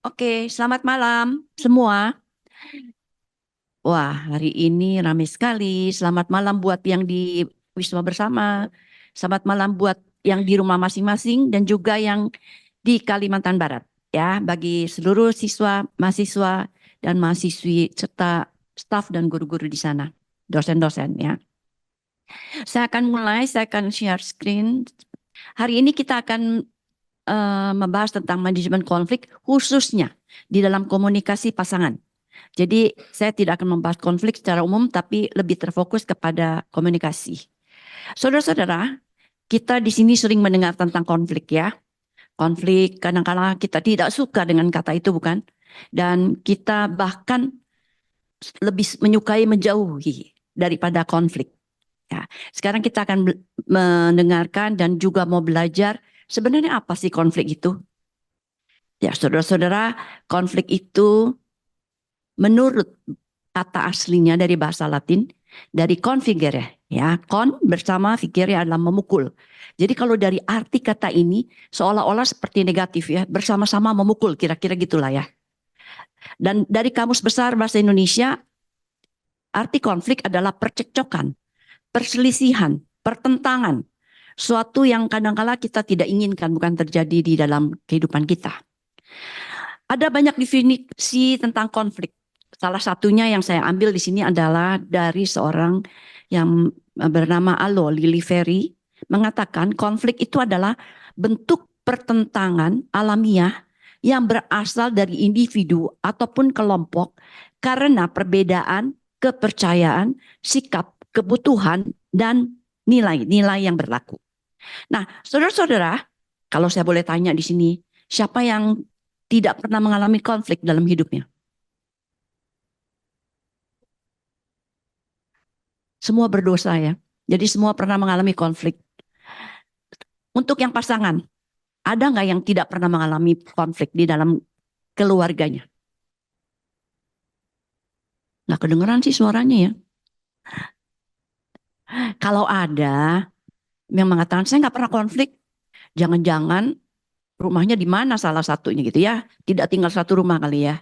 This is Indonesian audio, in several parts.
Oke, selamat malam semua. Wah, hari ini ramai sekali. Selamat malam buat yang di Wisma Bersama. Selamat malam buat yang di rumah masing-masing dan juga yang di Kalimantan Barat. Ya, bagi seluruh siswa, mahasiswa, dan mahasiswi serta staf dan guru-guru di sana, dosen-dosen ya. Saya akan share screen. Hari ini kita akan membahas tentang manajemen konflik khususnya di dalam komunikasi pasangan. Jadi saya tidak akan membahas konflik secara umum tapi lebih terfokus kepada komunikasi. Saudara-saudara, kita di sini sering mendengar tentang konflik ya. Konflik kadang-kadang kita tidak suka dengan kata itu bukan? Dan kita bahkan lebih menyukai menjauhi daripada konflik. Ya, sekarang kita akan mendengarkan dan juga mau belajar sebenarnya apa sih konflik itu? Ya, saudara-saudara, konflik itu menurut kata aslinya dari bahasa Latin, dari configere, ya, con bersama figere adalah memukul. Jadi kalau dari arti kata ini seolah-olah seperti negatif ya, bersama-sama memukul, kira-kira gitulah ya. Dan dari Kamus Besar Bahasa Indonesia, arti konflik adalah percekcokan, perselisihan, pertentangan, suatu yang kadang-kala kita tidak inginkan bukan terjadi di dalam kehidupan kita. Ada banyak definisi tentang konflik. Salah satunya yang saya ambil di sini adalah dari seorang yang bernama Alo Liliveri mengatakan konflik itu adalah bentuk pertentangan alamiah yang berasal dari individu ataupun kelompok karena perbedaan kepercayaan, sikap, kebutuhan, dan nilai-nilai yang berlaku. Nah, saudara-saudara, kalau saya boleh tanya di sini, siapa yang tidak pernah mengalami konflik dalam hidupnya? Semua berdosa ya. Jadi semua pernah mengalami konflik. Untuk yang pasangan, ada nggak yang tidak pernah mengalami konflik di dalam keluarganya? Nggak kedengeran sih suaranya ya. Kalau ada yang mengatakan saya nggak pernah konflik, jangan-jangan rumahnya di mana salah satunya gitu ya. Tidak tinggal satu rumah kali ya.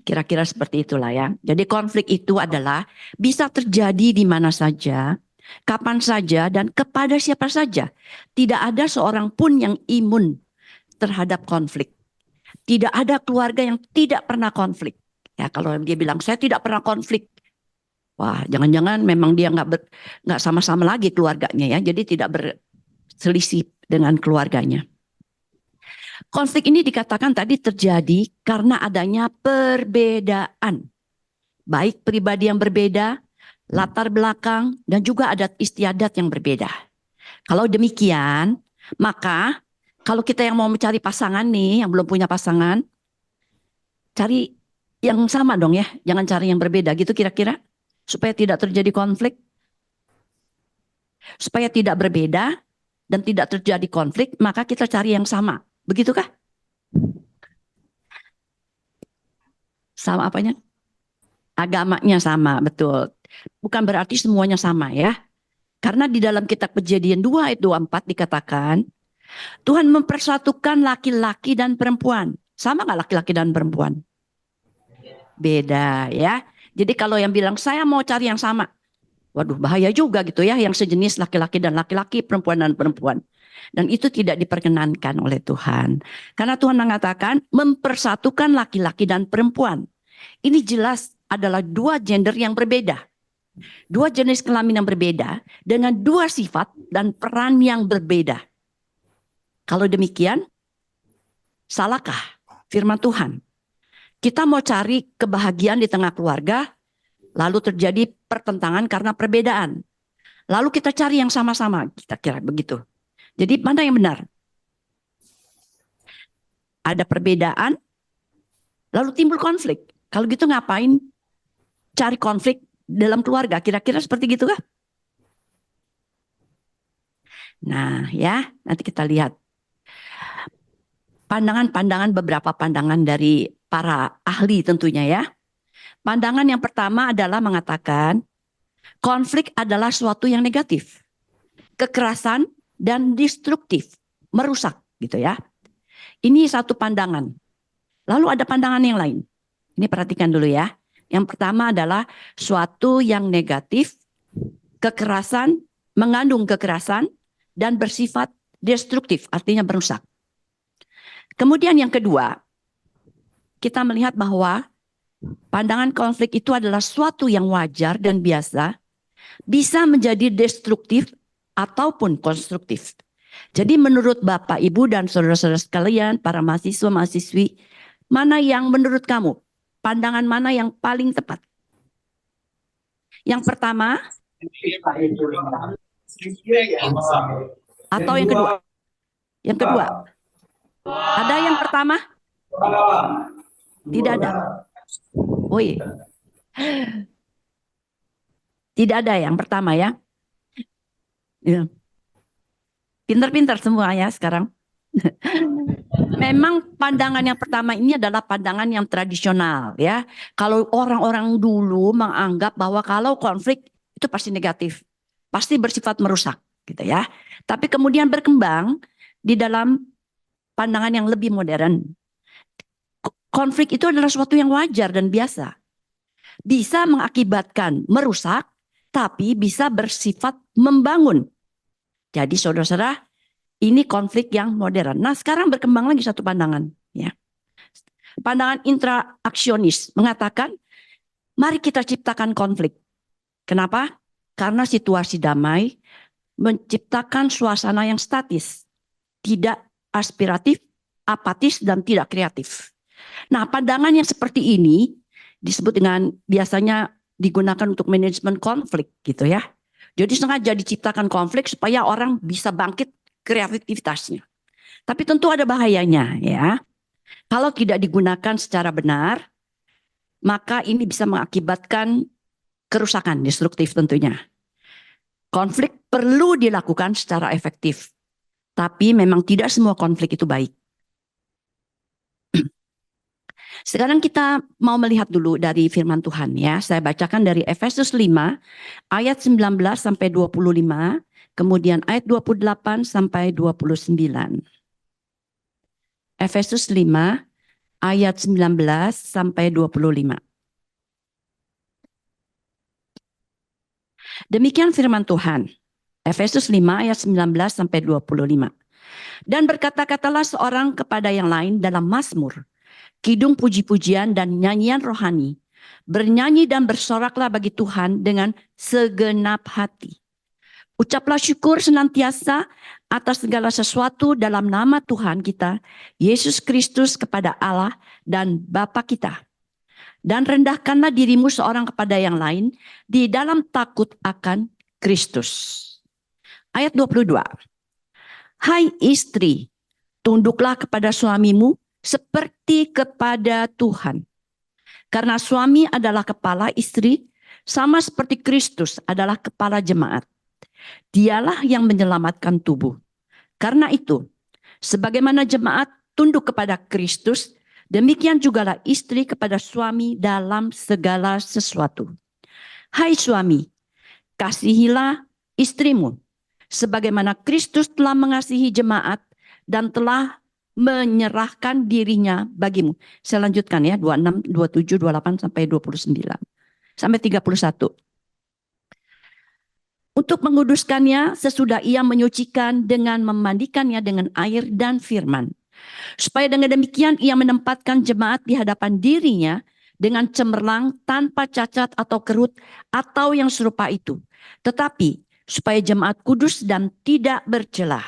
Kira-kira seperti itulah ya. Jadi konflik itu adalah bisa terjadi di mana saja, kapan saja, dan kepada siapa saja. Tidak ada seorang pun yang imun terhadap konflik. Tidak ada keluarga yang tidak pernah konflik. Ya kalau dia bilang saya tidak pernah konflik, wah jangan-jangan memang dia nggak sama-sama lagi keluarganya ya. Jadi tidak berselisih dengan keluarganya. Konflik ini dikatakan tadi terjadi karena adanya perbedaan. Baik pribadi yang berbeda, latar belakang, dan juga adat istiadat yang berbeda. Kalau demikian, maka kalau kita yang mau mencari pasangan nih, yang belum punya pasangan, cari yang sama dong ya, jangan cari yang berbeda gitu kira-kira. Supaya tidak terjadi konflik, supaya tidak berbeda dan tidak terjadi konflik, maka kita cari yang sama. Begitukah? Sama apanya? Agamanya sama, betul. Bukan berarti semuanya sama ya. Karena di dalam kitab Kejadian 2 ayat 24 dikatakan, Tuhan mempersatukan laki-laki dan perempuan. Sama nggak laki-laki dan perempuan? Beda ya. Jadi kalau yang bilang saya mau cari yang sama, waduh bahaya juga gitu ya, yang sejenis laki-laki dan laki-laki, perempuan dan perempuan. Dan itu tidak diperkenankan oleh Tuhan. Karena Tuhan mengatakan mempersatukan laki-laki dan perempuan. Ini jelas adalah dua gender yang berbeda. Dua jenis kelamin yang berbeda dengan dua sifat dan peran yang berbeda. Kalau demikian, salahkah firman Tuhan? Kita mau cari kebahagiaan di tengah keluarga, lalu terjadi pertentangan karena perbedaan. Lalu kita cari yang sama-sama, kita kira begitu. Jadi mana yang benar? Ada perbedaan, lalu timbul konflik. Kalau gitu ngapain cari konflik dalam keluarga? Kira-kira seperti gitu kah? Nah ya, nanti kita lihat pandangan-pandangan, beberapa pandangan dari para ahli tentunya ya. Pandangan yang pertama adalah mengatakan konflik adalah suatu yang negatif, kekerasan dan destruktif, merusak gitu ya. Ini satu pandangan. Lalu ada pandangan yang lain. Ini perhatikan dulu ya. Yang pertama adalah suatu yang negatif, kekerasan, mengandung kekerasan, dan bersifat destruktif, artinya merusak. Kemudian yang kedua, kita melihat bahwa pandangan konflik itu adalah suatu yang wajar dan biasa, bisa menjadi destruktif ataupun konstruktif. Jadi menurut Bapak, Ibu, dan saudara-saudara sekalian, para mahasiswa-mahasiswi, mana yang menurut kamu, pandangan mana yang paling tepat? Yang pertama atau yang kedua? Yang kedua. Ada yang pertama? Tidak ada. Oh iya. Tidak ada yang pertama ya. Ya. Pintar-pintar semua ya sekarang. Memang pandangan yang pertama ini adalah pandangan yang tradisional ya. Kalau orang-orang dulu menganggap bahwa kalau konflik itu pasti negatif, pasti bersifat merusak gitu ya. Tapi kemudian berkembang di dalam pandangan yang lebih modern. Konflik itu adalah sesuatu yang wajar dan biasa. Bisa mengakibatkan merusak, tapi bisa bersifat membangun. Jadi saudara-saudara, ini konflik yang modern. Nah, sekarang berkembang lagi satu pandangan, ya. Pandangan intraaksionis mengatakan, mari kita ciptakan konflik. Kenapa? Karena situasi damai menciptakan suasana yang statis, tidak aspiratif, apatis, dan tidak kreatif. Nah, pandangan yang seperti ini disebut dengan biasanya digunakan untuk manajemen konflik gitu ya. Jadi sengaja diciptakan konflik supaya orang bisa bangkit kreativitasnya. Tapi tentu ada bahayanya ya. Kalau tidak digunakan secara benar, maka ini bisa mengakibatkan kerusakan, destruktif tentunya. Konflik perlu dilakukan secara efektif. Tapi memang tidak semua konflik itu baik. Sekarang kita mau melihat dulu dari firman Tuhan ya. Saya bacakan dari Efesus 5 ayat 19 sampai 25, kemudian ayat 28 sampai 29. Efesus 5 ayat 19 sampai 25. Demikian firman Tuhan. Efesus 5 ayat 19 sampai 25. Dan berkata-katalah seorang kepada yang lain dalam mazmur, kidung puji-pujian dan nyanyian rohani. Bernyanyi dan bersoraklah bagi Tuhan dengan segenap hati. Ucaplah syukur senantiasa atas segala sesuatu dalam nama Tuhan kita, Yesus Kristus kepada Allah dan Bapa kita. Dan rendahkanlah dirimu seorang kepada yang lain di dalam takut akan Kristus. Ayat 22. Hai istri, tunduklah kepada suamimu seperti kepada Tuhan. Karena suami adalah kepala istri, sama seperti Kristus adalah kepala jemaat. Dialah yang menyelamatkan tubuh. Karena itu, sebagaimana jemaat tunduk kepada Kristus, demikian jugalah istri kepada suami dalam segala sesuatu. Hai suami, kasihilah istrimu, sebagaimana Kristus telah mengasihi jemaat dan telah menyerahkan dirinya bagimu. Saya lanjutkan ya, 26, 27, 28 sampai 29 sampai 31. Untuk menguduskannya sesudah ia menyucikan dengan memandikannya dengan air dan firman. Supaya dengan demikian ia menempatkan jemaat di hadapan dirinya dengan cemerlang tanpa cacat atau kerut atau yang serupa itu. Tetapi supaya jemaat kudus dan tidak bercelah.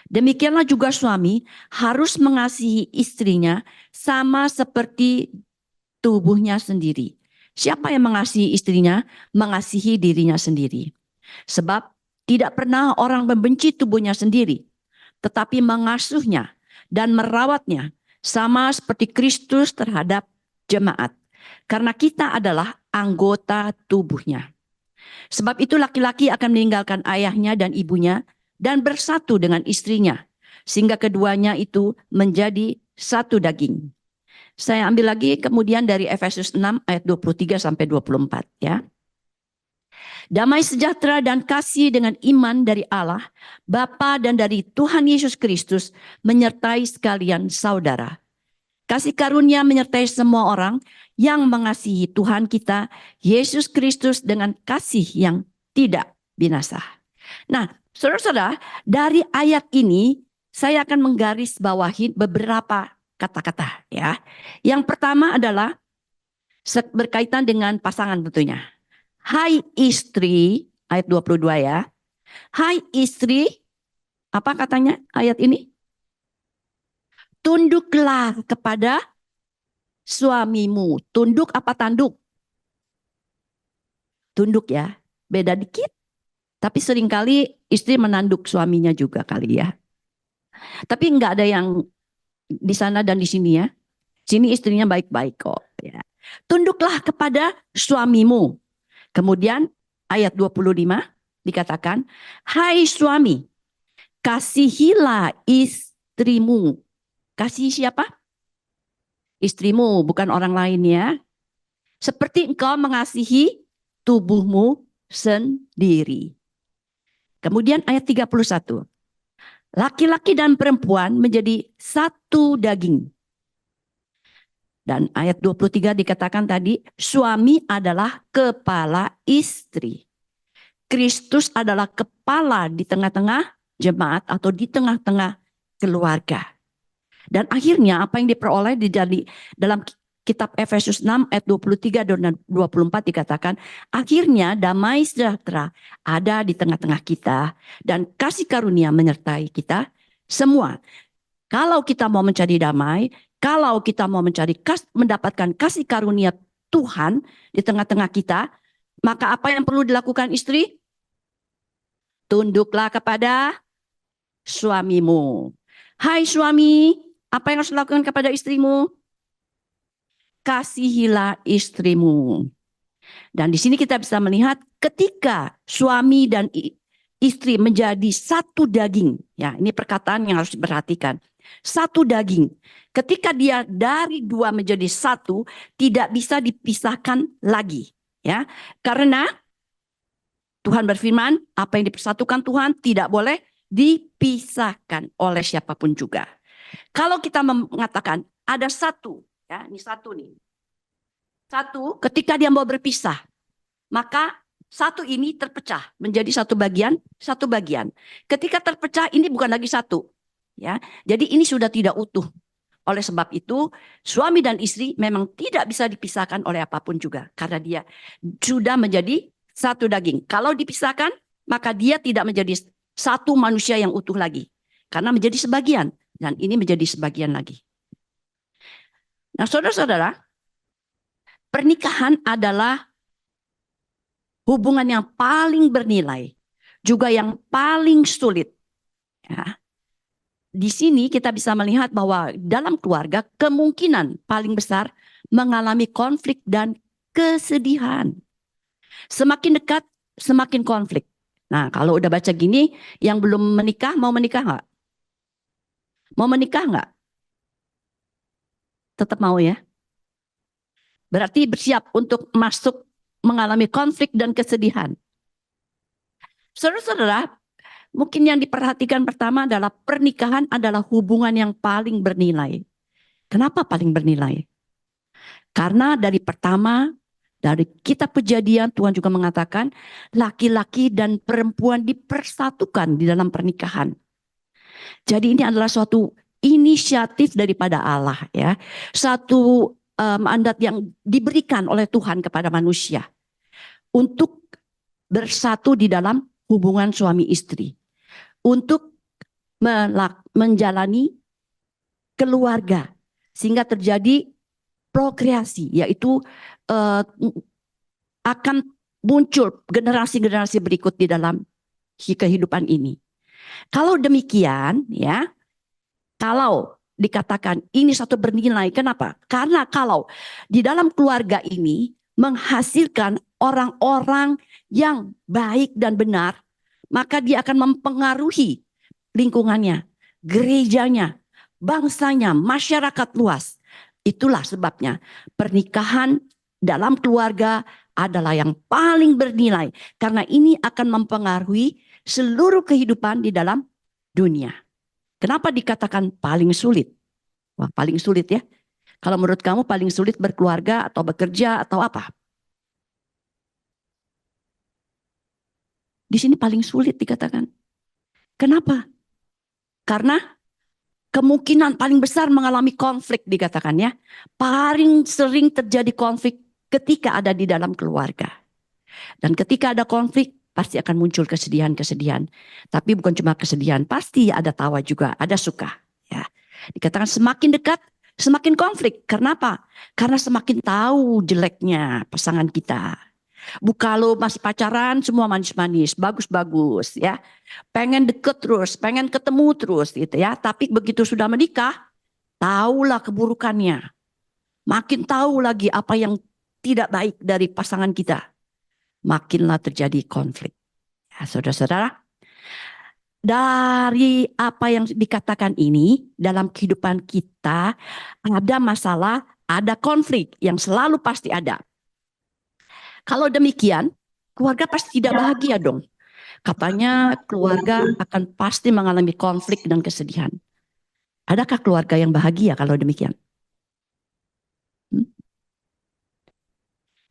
Demikianlah juga suami harus mengasihi istrinya sama seperti tubuhnya sendiri. Siapa yang mengasihi istrinya? Mengasihi dirinya sendiri. Sebab tidak pernah orang membenci tubuhnya sendiri, tetapi mengasuhnya dan merawatnya sama seperti Kristus terhadap jemaat. Karena kita adalah anggota tubuhnya. Sebab itu laki-laki akan meninggalkan ayahnya dan ibunya dan bersatu dengan istrinya, sehingga keduanya itu menjadi satu daging. Saya ambil lagi kemudian dari Efesus 6 ayat 23 sampai 24 ya. Damai sejahtera dan kasih dengan iman dari Allah, Bapa dan dari Tuhan Yesus Kristus menyertai sekalian saudara. kasih karunia menyertai semua orang yang mengasihi Tuhan kita, Yesus Kristus dengan kasih yang tidak binasa. Nah, saudara-saudara, dari ayat ini saya akan menggarisbawahi beberapa kata-kata ya. Yang pertama adalah berkaitan dengan pasangan tentunya. Hai istri, ayat 22 ya. Hai istri, apa katanya ayat ini? Tunduklah kepada suamimu. Tunduk apa tanduk? Tunduk ya, beda dikit. Tapi seringkali istri menanduk suaminya juga kali ya. Tapi enggak ada yang di sana dan di sini ya. Sini istrinya baik-baik kok ya. Tunduklah kepada suamimu. Kemudian ayat 25 dikatakan, hai suami, kasihilah istrimu. Kasih siapa? Istrimu, bukan orang lain ya. Seperti engkau mengasihi tubuhmu sendiri. Kemudian ayat 31. Laki-laki dan perempuan menjadi satu daging. Dan ayat 23 dikatakan tadi, suami adalah kepala istri. Kristus adalah kepala di tengah-tengah jemaat atau di tengah-tengah keluarga. Dan akhirnya apa yang diperoleh dalam kitab Efesus 6 ayat 23 dan 24 dikatakan, akhirnya damai sejahtera ada di tengah-tengah kita dan kasih karunia menyertai kita semua. Kalau kita mau mencari damai, kalau kita mau mendapatkan kasih karunia Tuhan di tengah-tengah kita, maka apa yang perlu dilakukan istri? Tunduklah kepada suamimu. Hai suami, apa yang harus dilakukan kepada istrimu? Kasihilah istrimu. Dan di sini kita bisa melihat ketika suami dan istri menjadi satu daging. Ya, ini perkataan yang harus diperhatikan. Satu daging. Ketika dia dari dua menjadi satu, tidak bisa dipisahkan lagi. Ya, karena Tuhan berfirman, apa yang dipersatukan Tuhan tidak boleh dipisahkan oleh siapapun juga. Kalau kita mengatakan ada satu, ya ini satu nih. Satu, ketika dia mau berpisah, maka satu ini terpecah menjadi satu bagian, satu bagian. Ketika terpecah ini bukan lagi satu, ya. Jadi ini sudah tidak utuh. Oleh sebab itu, suami dan istri memang tidak bisa dipisahkan oleh apapun juga, karena dia sudah menjadi satu daging. Kalau dipisahkan, maka dia tidak menjadi satu manusia yang utuh lagi, karena menjadi sebagian, dan ini menjadi sebagian lagi. Nah, saudara-saudara, pernikahan adalah hubungan yang paling bernilai, juga yang paling sulit. Ya. Di sini kita bisa melihat bahwa dalam keluarga kemungkinan paling besar mengalami konflik dan kesedihan. Semakin dekat, semakin konflik. Nah, kalau udah baca gini, yang belum menikah, mau menikah nggak? Mau menikah nggak? Tetap mau ya? Berarti bersiap untuk masuk mengalami konflik dan kesedihan. Saudara-saudara, mungkin yang diperhatikan pertama adalah pernikahan adalah hubungan yang paling bernilai. Kenapa paling bernilai? Karena dari pertama, dari kitab Kejadian Tuhan juga mengatakan laki-laki dan perempuan dipersatukan di dalam pernikahan. Jadi ini adalah suatu inisiatif daripada Allah ya. Satu mandat yang diberikan oleh Tuhan kepada manusia untuk bersatu di dalam hubungan suami istri. Untuk menjalani keluarga sehingga terjadi prokreasi, yaitu akan muncul generasi-generasi berikut di dalam kehidupan ini. Kalau demikian ya, kalau dikatakan ini satu bernilai, kenapa? Karena kalau di dalam keluarga ini menghasilkan orang-orang yang baik dan benar, maka dia akan mempengaruhi lingkungannya, gerejanya, bangsanya, masyarakat luas. Itulah sebabnya pernikahan dalam keluarga adalah yang paling bernilai, karena ini akan mempengaruhi seluruh kehidupan di dalam dunia. Kenapa dikatakan paling sulit? Wah, paling sulit ya. Kalau menurut kamu paling sulit berkeluarga atau bekerja atau apa? Di sini paling sulit dikatakan. Kenapa? Karena kemungkinan paling besar mengalami konflik dikatakan ya. Paling sering terjadi konflik ketika ada di dalam keluarga. Dan ketika ada konflik pasti akan muncul kesedihan-kesedihan. Tapi bukan cuma kesedihan, pasti ada tawa juga, ada suka. Ya. Dikatakan semakin dekat, semakin konflik. Kenapa? Karena semakin tahu jeleknya pasangan kita. Kalau masih pacaran semua manis-manis, bagus-bagus ya. Pengen deket terus, pengen ketemu terus gitu ya. Tapi begitu sudah menikah, tahulah keburukannya. Makin tahu lagi apa yang tidak baik dari pasangan kita. Makinlah terjadi konflik. Ya, saudara-saudara, dari apa yang dikatakan ini dalam kehidupan kita ada masalah, ada konflik yang selalu pasti ada. Kalau demikian, keluarga pasti tidak bahagia dong. Katanya keluarga akan pasti mengalami konflik dan kesedihan. Adakah keluarga yang bahagia kalau demikian?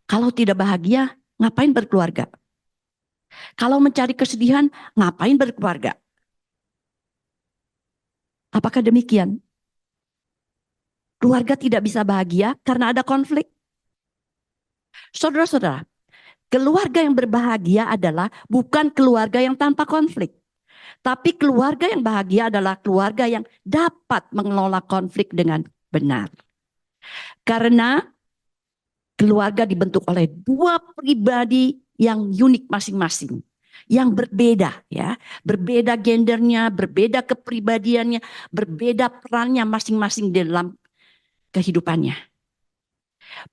Kalau tidak bahagia, ngapain berkeluarga? Kalau mencari kesedihan, ngapain berkeluarga? Apakah demikian? Keluarga tidak bisa bahagia karena ada konflik. Saudara-saudara, keluarga yang berbahagia adalah bukan keluarga yang tanpa konflik. Tapi keluarga yang bahagia adalah keluarga yang dapat mengelola konflik dengan benar. Karena keluarga dibentuk oleh dua pribadi yang unik masing-masing. Yang berbeda ya, berbeda gendernya, berbeda kepribadiannya, berbeda perannya masing-masing dalam kehidupannya.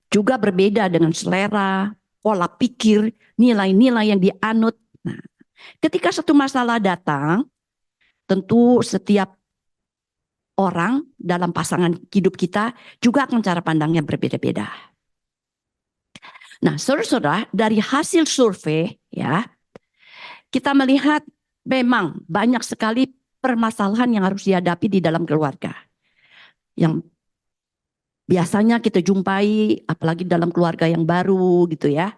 Juga berbeda dengan selera, pola pikir, nilai-nilai yang dianut. Nah, ketika satu masalah datang, tentu setiap orang dalam pasangan hidup kita juga akan cara pandangnya berbeda-beda. Nah, saudara-saudara, dari hasil survei ya, kita melihat memang banyak sekali permasalahan yang harus dihadapi di dalam keluarga. Yang biasanya kita jumpai apalagi dalam keluarga yang baru gitu ya.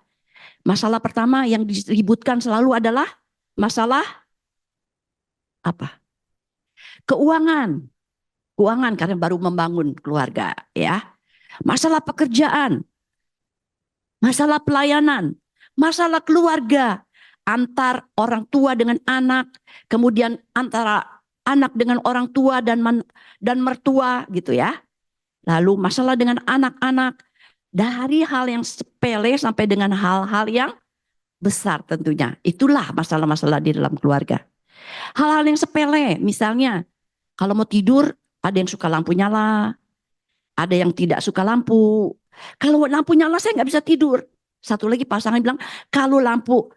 Masalah pertama yang diributkan selalu adalah masalah apa? Keuangan. Keuangan karena baru membangun keluarga ya. Masalah pekerjaan. Masalah pelayanan. Masalah keluarga. Antar orang tua dengan anak, kemudian antara anak dengan orang tua dan mertua gitu ya. Lalu masalah dengan anak-anak, dari hal yang sepele sampai dengan hal-hal yang besar tentunya. Itulah masalah-masalah di dalam keluarga. Hal-hal yang sepele, misalnya kalau mau tidur ada yang suka lampu nyala, ada yang tidak suka lampu. Kalau lampu nyala saya nggak bisa tidur. Satu lagi pasangan bilang kalau lampu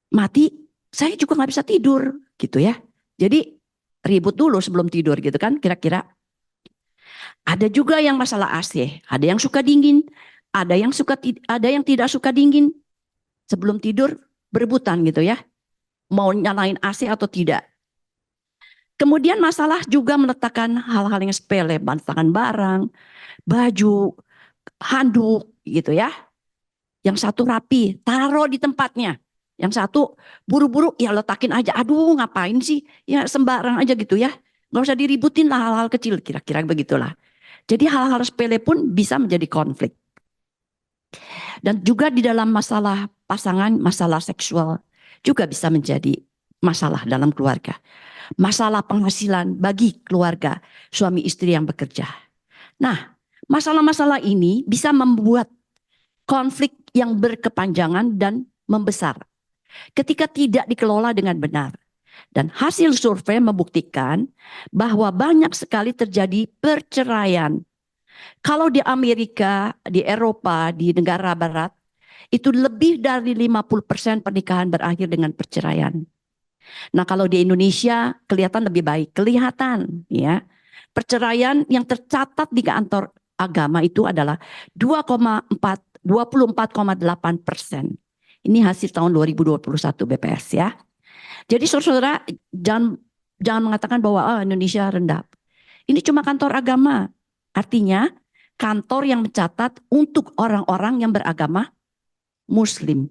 mati saya juga nggak bisa tidur gitu ya. Jadi ribut dulu sebelum tidur gitu kan kira-kira. Ada juga yang masalah AC, ada yang suka dingin, ada yang tidak suka dingin. Sebelum tidur berebutan gitu ya. Mau nyalain AC atau tidak. Kemudian masalah juga meletakkan hal-hal yang sepele, letakkan barang, baju, handuk gitu ya. Yang satu rapi, taruh di tempatnya. Yang satu buru-buru ya letakin aja. Aduh ngapain sih? Ya sembarang aja gitu ya. Gak usah diributin lah hal-hal kecil. Kira-kira begitulah. Jadi hal-hal sepele pun bisa menjadi konflik. Dan juga di dalam masalah pasangan, masalah seksual juga bisa menjadi masalah dalam keluarga. Masalah penghasilan bagi keluarga suami istri yang bekerja. Nah, masalah-masalah ini bisa membuat konflik yang berkepanjangan dan membesar ketika tidak dikelola dengan benar. Dan hasil survei membuktikan bahwa banyak sekali terjadi perceraian. Kalau di Amerika, di Eropa, di negara barat, itu lebih dari 50% pernikahan berakhir dengan perceraian. Nah, kalau di Indonesia kelihatan lebih baik, kelihatan ya. Perceraian yang tercatat di kantor agama itu adalah 24,8%. Ini hasil tahun 2021 BPS ya. Jadi saudara jangan mengatakan bahwa Indonesia rendah. Ini cuma kantor agama. Artinya kantor yang mencatat untuk orang-orang yang beragama Muslim,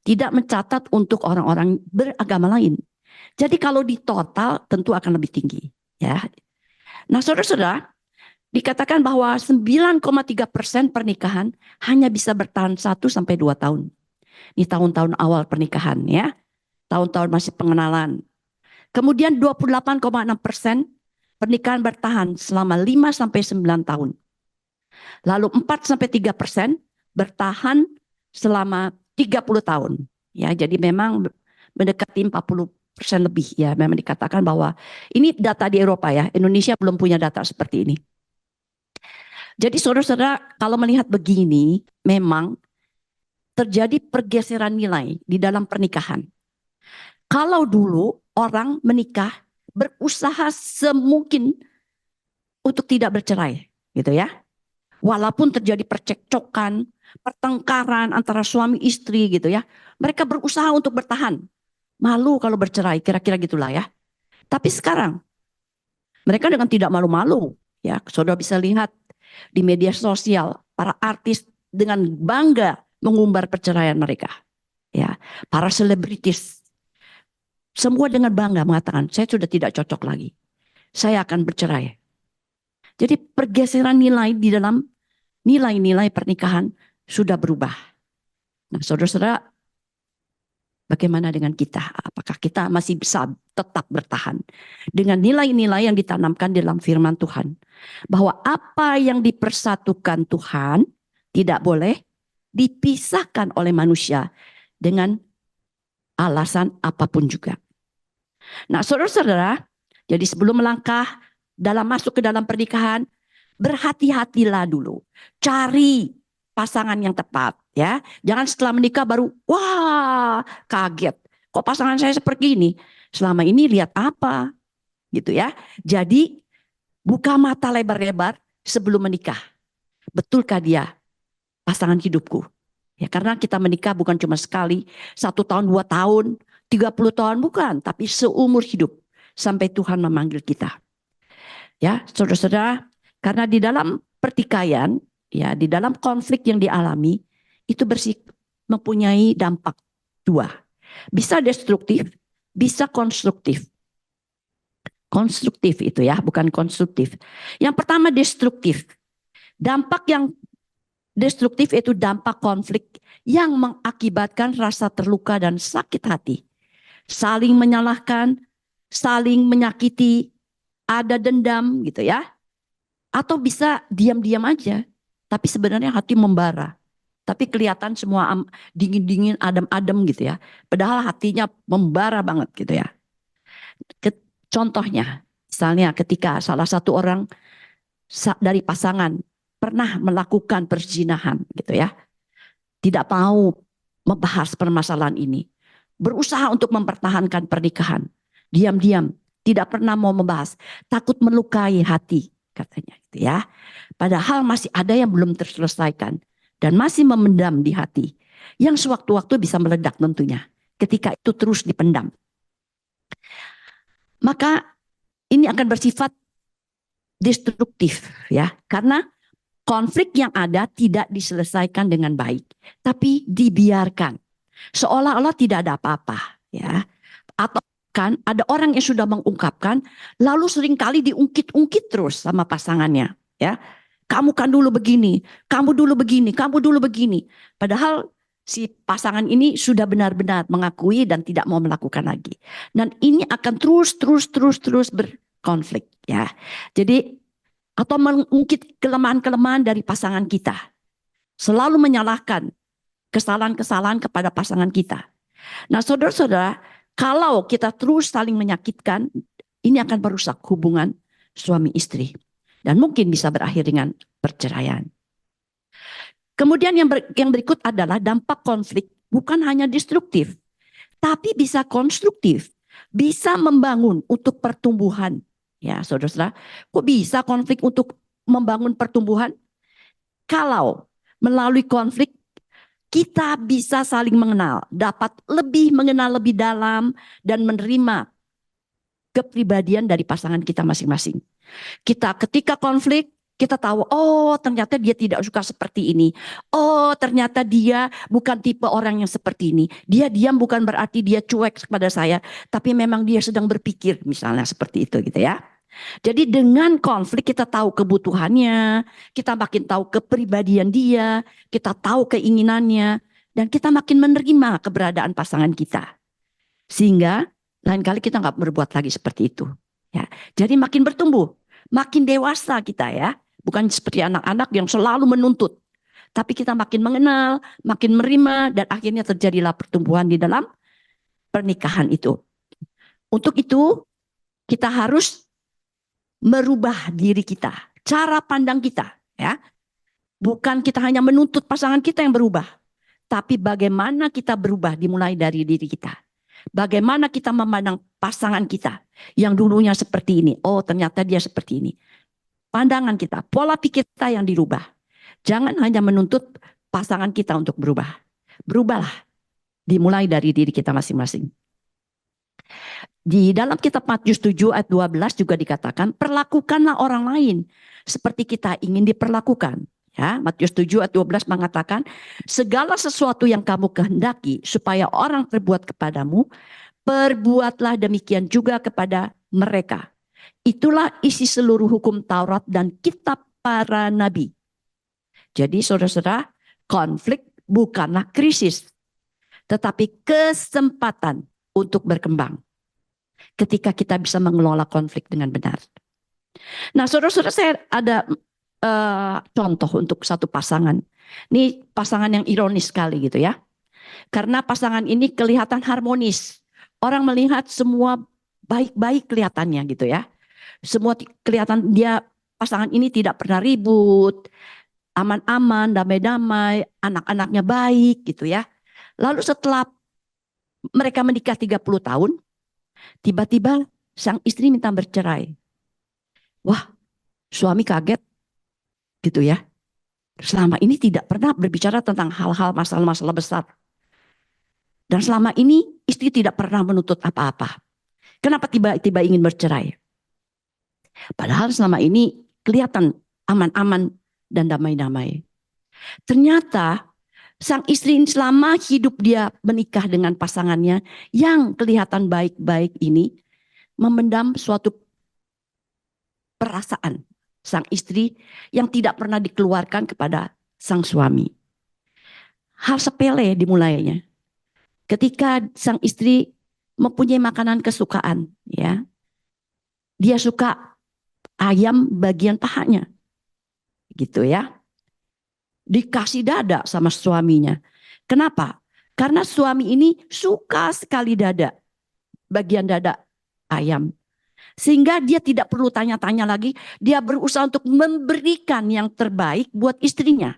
tidak mencatat untuk orang-orang beragama lain. Jadi kalau di total tentu akan lebih tinggi, ya. Nah, saudara-saudara, dikatakan bahwa 9,3% pernikahan hanya bisa bertahan 1 sampai 2 tahun. Ini tahun-tahun awal pernikahan, ya. Tahun-tahun masih pengenalan. Kemudian 28,6% pernikahan bertahan selama 5 sampai 9 tahun. Lalu 4-3% bertahan selama 30 tahun. Ya, jadi memang mendekati 40% lebih, ya. Memang dikatakan bahwa ini data di Eropa, ya. Indonesia belum punya data seperti ini. Jadi saudara-saudara, kalau melihat begini, memang terjadi pergeseran nilai di dalam pernikahan. Kalau dulu orang menikah berusaha semungkin untuk tidak bercerai, gitu ya. Walaupun terjadi percekcokan, pertengkaran antara suami istri gitu ya. Mereka berusaha untuk bertahan. Malu kalau bercerai, kira-kira gitulah ya. Tapi sekarang mereka dengan tidak malu-malu, ya. Saudara bisa lihat di media sosial para artis dengan bangga mengumbar perceraian mereka. Ya, para selebritis semua dengan bangga mengatakan, saya sudah tidak cocok lagi. Saya akan bercerai. Jadi pergeseran nilai di dalam nilai-nilai pernikahan sudah berubah. Nah, saudara-saudara, bagaimana dengan kita? Apakah kita masih bisa tetap bertahan dengan nilai-nilai yang ditanamkan dalam firman Tuhan? Bahwa apa yang dipersatukan Tuhan tidak boleh dipisahkan oleh manusia dengan alasan apapun juga. Nah, saudara-saudara, jadi sebelum melangkah masuk ke dalam pernikahan, berhati-hatilah dulu. Cari pasangan yang tepat, ya. Jangan setelah menikah baru wah, kaget. Kok pasangan saya seperti ini? Selama ini lihat apa? Gitu ya. Jadi buka mata lebar-lebar sebelum menikah. Betulkah dia pasangan hidupku? Ya, karena kita menikah bukan cuma sekali, 1 tahun, 2 tahun, 30 tahun, bukan, tapi seumur hidup sampai Tuhan memanggil kita. Ya, saudara-saudara, karena di dalam pertikaian, ya, di dalam konflik yang dialami, itu mempunyai dampak dua. Bisa destruktif, bisa konstruktif. Konstruktif itu ya, bukan konstruktif. Yang pertama destruktif. Dampak yang destruktif itu dampak konflik yang mengakibatkan rasa terluka dan sakit hati. Saling menyalahkan, saling menyakiti, ada dendam gitu ya. Atau bisa diam-diam aja, tapi sebenarnya hati membara. Tapi kelihatan semua dingin-dingin, adem-adem gitu ya. Padahal hatinya membara banget gitu ya. Contohnya, misalnya ketika salah satu orang dari pasangan pernah melakukan perzinahan gitu ya. Tidak mau membahas permasalahan ini. Berusaha untuk mempertahankan pernikahan. Diam-diam, tidak pernah mau membahas. Takut melukai hati katanya gitu ya. Padahal masih ada yang belum terselesaikan dan masih memendam di hati. Yang sewaktu-waktu bisa meledak tentunya ketika itu terus dipendam. Maka ini akan bersifat destruktif ya, karena konflik yang ada tidak diselesaikan dengan baik, tapi dibiarkan seolah-olah tidak ada apa-apa ya. Atau kan ada orang yang sudah mengungkapkan lalu seringkali diungkit-ungkit terus sama pasangannya ya. Kamu kan dulu begini, kamu dulu begini, kamu dulu begini. Padahal si pasangan ini sudah benar-benar mengakui dan tidak mau melakukan lagi. Dan ini akan terus berkonflik ya. Jadi atau mengungkit kelemahan-kelemahan dari pasangan kita. Selalu menyalahkan kesalahan-kesalahan kepada pasangan kita. Nah, saudara-saudara, kalau kita terus saling menyakitkan, ini akan merusak hubungan suami istri. Dan mungkin bisa berakhir dengan perceraian. Kemudian yang berikut adalah dampak konflik bukan hanya destruktif, tapi bisa konstruktif, bisa membangun untuk pertumbuhan. Ya, saudara-saudara, kok bisa konflik untuk membangun pertumbuhan? Kalau melalui konflik kita bisa saling mengenal, dapat lebih mengenal lebih dalam dan menerima kepribadian dari pasangan kita masing-masing. Kita ketika konflik, Kita tahu, oh ternyata dia tidak suka seperti ini. Oh ternyata dia bukan tipe orang yang seperti ini. Dia diam bukan berarti dia cuek kepada saya. Tapi memang dia sedang berpikir misalnya seperti itu gitu ya. Jadi dengan konflik kita tahu kebutuhannya. Kita makin tahu kepribadian dia. Kita tahu keinginannya. Dan kita makin menerima keberadaan pasangan kita. Sehingga lain kali kita nggak berbuat lagi seperti itu. Ya, jadi makin bertumbuh. Makin dewasa kita ya. Bukan seperti anak-anak yang selalu menuntut. Tapi kita makin mengenal, makin menerima, dan akhirnya terjadilah pertumbuhan di dalam pernikahan itu. Untuk itu, kita harus merubah diri kita. Cara pandang kita. Ya. Bukan kita hanya menuntut pasangan kita yang berubah. Tapi bagaimana kita berubah dimulai dari diri kita. Bagaimana kita memandang pasangan kita yang dulunya seperti ini. Oh ternyata dia seperti ini. Pandangan kita, pola pikir kita yang dirubah. Jangan hanya menuntut pasangan kita untuk berubah. Berubahlah, dimulai dari diri kita masing-masing. Di dalam kitab Matius 7 ayat 12 juga dikatakan, perlakukanlah orang lain seperti kita ingin diperlakukan. Ya, Matius 7 ayat 12 mengatakan, segala sesuatu yang kamu kehendaki supaya orang berbuat kepadamu, perbuatlah demikian juga kepada mereka. Itulah isi seluruh hukum Taurat dan kitab para nabi. Jadi saudara-saudara, konflik bukanlah krisis, tetapi kesempatan untuk berkembang. Ketika kita bisa mengelola konflik dengan benar. Nah saudara-saudara, saya ada contoh untuk satu pasangan. Ini pasangan yang ironis sekali gitu ya. Karena pasangan ini kelihatan harmonis. Orang melihat semua baik-baik kelihatannya gitu ya. Semua kelihatan dia pasangan ini tidak pernah ribut, aman-aman, damai-damai, anak-anaknya baik gitu ya. Lalu setelah mereka menikah 30 tahun, tiba-tiba sang istri minta bercerai. Wah, suami kaget gitu ya. Selama ini tidak pernah berbicara tentang hal-hal masalah-masalah besar. Dan selama ini istri tidak pernah menuntut apa-apa. Kenapa tiba-tiba ingin bercerai? Padahal selama ini kelihatan aman-aman dan damai-damai. Ternyata sang istri ini selama hidup dia menikah dengan pasangannya yang kelihatan baik-baik ini memendam suatu perasaan sang istri yang tidak pernah dikeluarkan kepada sang suami. Hal sepele dimulainya. Ketika sang istri mempunyai makanan kesukaan, ya, dia suka ayam bagian pahanya, gitu ya. Dikasih dada sama suaminya. Kenapa? Karena suami ini suka sekali dada, bagian dada ayam. Sehingga dia tidak perlu tanya-tanya lagi, dia berusaha untuk memberikan yang terbaik buat istrinya.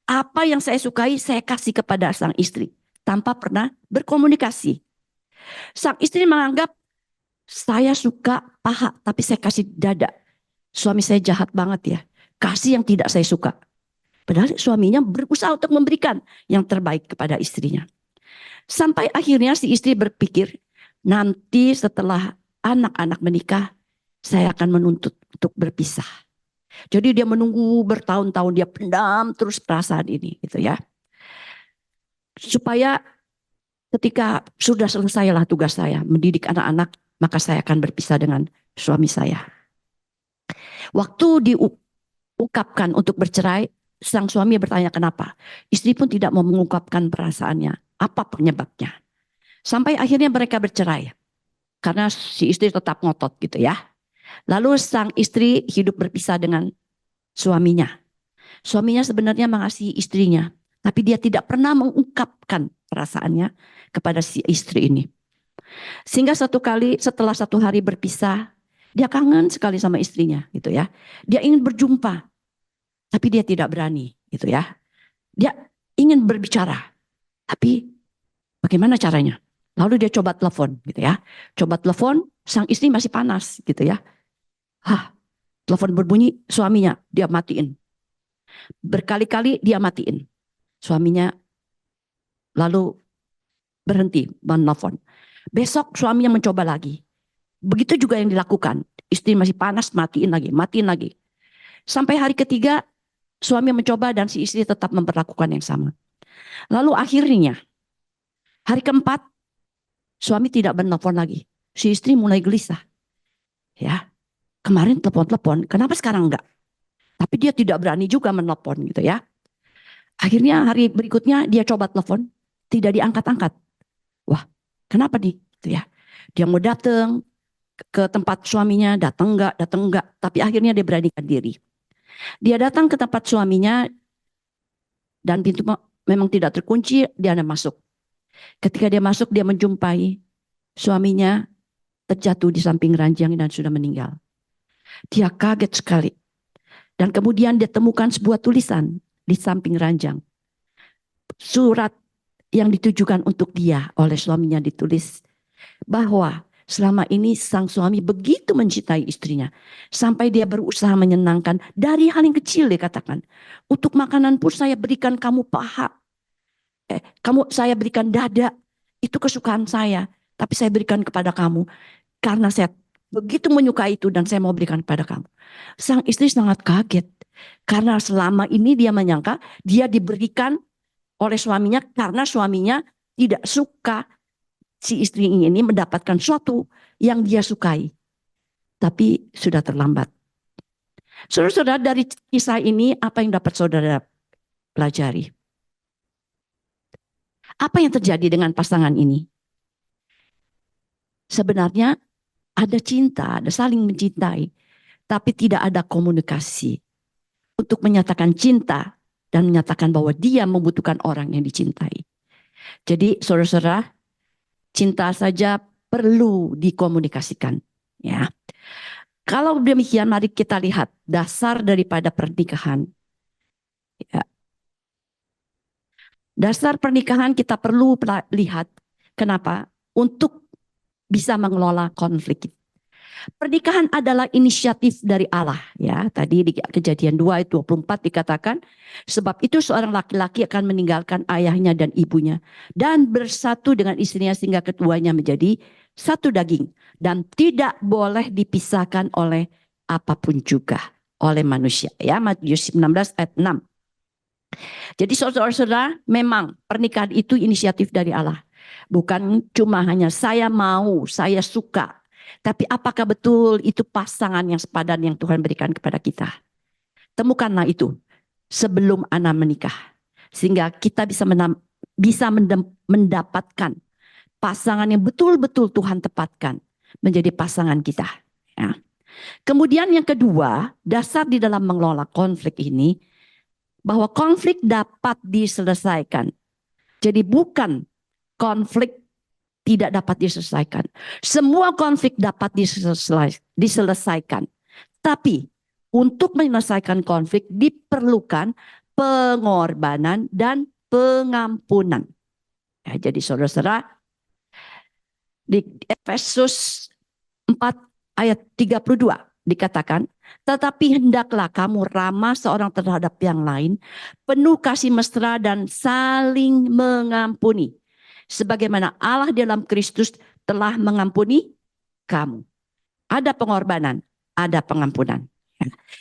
Apa yang saya sukai, saya kasih kepada sang istri. Tanpa pernah berkomunikasi. Sang istri menganggap, saya suka paha, tapi saya kasih dada. Suami saya jahat banget ya. Kasih yang tidak saya suka. Padahal suaminya berusaha untuk memberikan yang terbaik kepada istrinya. Sampai akhirnya si istri berpikir, nanti setelah anak-anak menikah, saya akan menuntut untuk berpisah. Jadi dia menunggu bertahun-tahun, dia pendam terus perasaan ini gitu ya. Supaya ketika sudah selesailah tugas saya mendidik anak-anak, maka saya akan berpisah dengan suami saya. Waktu diungkapkan untuk bercerai, sang suami bertanya kenapa. Istri pun tidak mau mengungkapkan perasaannya. Apa penyebabnya? Sampai akhirnya mereka bercerai. Karena si istri tetap ngotot gitu ya. Lalu sang istri hidup berpisah dengan suaminya. Suaminya sebenarnya mengasihi istrinya. Tapi dia tidak pernah mengungkapkan perasaannya kepada si istri ini. Sehingga satu kali setelah satu hari berpisah, dia kangen sekali sama istrinya gitu ya. Dia ingin berjumpa. Tapi dia tidak berani gitu ya. Dia ingin berbicara. Tapi bagaimana caranya? Lalu dia coba telepon gitu ya. Coba telepon, sang istri masih panas gitu ya. Telepon berbunyi, suaminya dia matiin. Berkali-kali dia matiin. Suaminya lalu berhenti menelpon. Besok suaminya mencoba lagi. Begitu juga yang dilakukan. Istri masih panas, matiin lagi, matiin lagi. Sampai hari ketiga suami mencoba dan si istri tetap memperlakukan yang sama. Lalu akhirnya hari keempat suami tidak menelpon lagi. Si istri mulai gelisah. Ya, kemarin telepon-telepon, kenapa sekarang enggak? Tapi dia tidak berani juga menelpon gitu ya. Akhirnya hari berikutnya dia coba telepon, tidak diangkat-angkat. Wah, kenapa nih? Gitu ya. Dia mau datang ke tempat suaminya, datang enggak. Tapi akhirnya dia beranikan diri. Dia datang ke tempat suaminya dan pintu memang tidak terkunci, dia masuk. Ketika dia masuk, dia menjumpai suaminya terjatuh di samping ranjang dan sudah meninggal. Dia kaget sekali. Dan kemudian dia temukan sebuah tulisan di samping ranjang. Surat yang ditujukan untuk dia oleh suaminya ditulis bahwa selama ini sang suami begitu mencintai istrinya sampai dia berusaha menyenangkan dari hal yang kecil, dia katakan, untuk makanan pun saya berikan kamu paha, saya berikan dada, itu kesukaan saya, tapi saya berikan kepada kamu karena saya begitu menyukai itu dan saya mau berikan kepada kamu. Sang istri sangat kaget karena selama ini dia menyangka dia diberikan oleh suaminya karena suaminya tidak suka si istri ini mendapatkan sesuatu yang dia sukai. Tapi sudah terlambat. Saudara-saudara, dari kisah ini apa yang dapat saudara pelajari? Apa yang terjadi dengan pasangan ini? Sebenarnya ada cinta, ada saling mencintai, tapi tidak ada komunikasi untuk menyatakan cinta dan menyatakan bahwa dia membutuhkan orang yang dicintai. Jadi saudara-saudara, cinta saja perlu dikomunikasikan. Ya, kalau demikian mari kita lihat dasar daripada pernikahan. Ya. Dasar pernikahan kita perlu lihat. Kenapa? Untuk bisa mengelola konflik. Pernikahan adalah inisiatif dari Allah, ya. Tadi di Kejadian 2 ayat 24 dikatakan, sebab itu seorang laki-laki akan meninggalkan ayahnya dan ibunya dan bersatu dengan istrinya sehingga keduanya menjadi satu daging dan tidak boleh dipisahkan oleh apapun juga oleh manusia, ya. Matius 19 ayat 6. Jadi saudara-saudara, memang pernikahan itu inisiatif dari Allah. Bukan cuma hanya saya mau, saya suka. Tapi apakah betul itu pasangan yang sepadan yang Tuhan berikan kepada kita? Temukanlah itu sebelum Anda menikah. Sehingga kita bisa mendapatkan pasangan yang betul-betul Tuhan tepatkan menjadi pasangan kita. Ya. Kemudian yang kedua, dasar di dalam mengelola konflik ini, bahwa konflik dapat diselesaikan. Jadi bukan konflik tidak dapat diselesaikan. Semua konflik dapat diselesaikan. Tapi untuk menyelesaikan konflik diperlukan pengorbanan dan pengampunan. Ya, jadi saudara-saudara, di Efesus 4 ayat 32 dikatakan, tetapi hendaklah kamu ramah seorang terhadap yang lain, penuh kasih mesra dan saling mengampuni. Sebagaimana Allah dalam Kristus telah mengampuni kamu. Ada pengorbanan, ada pengampunan.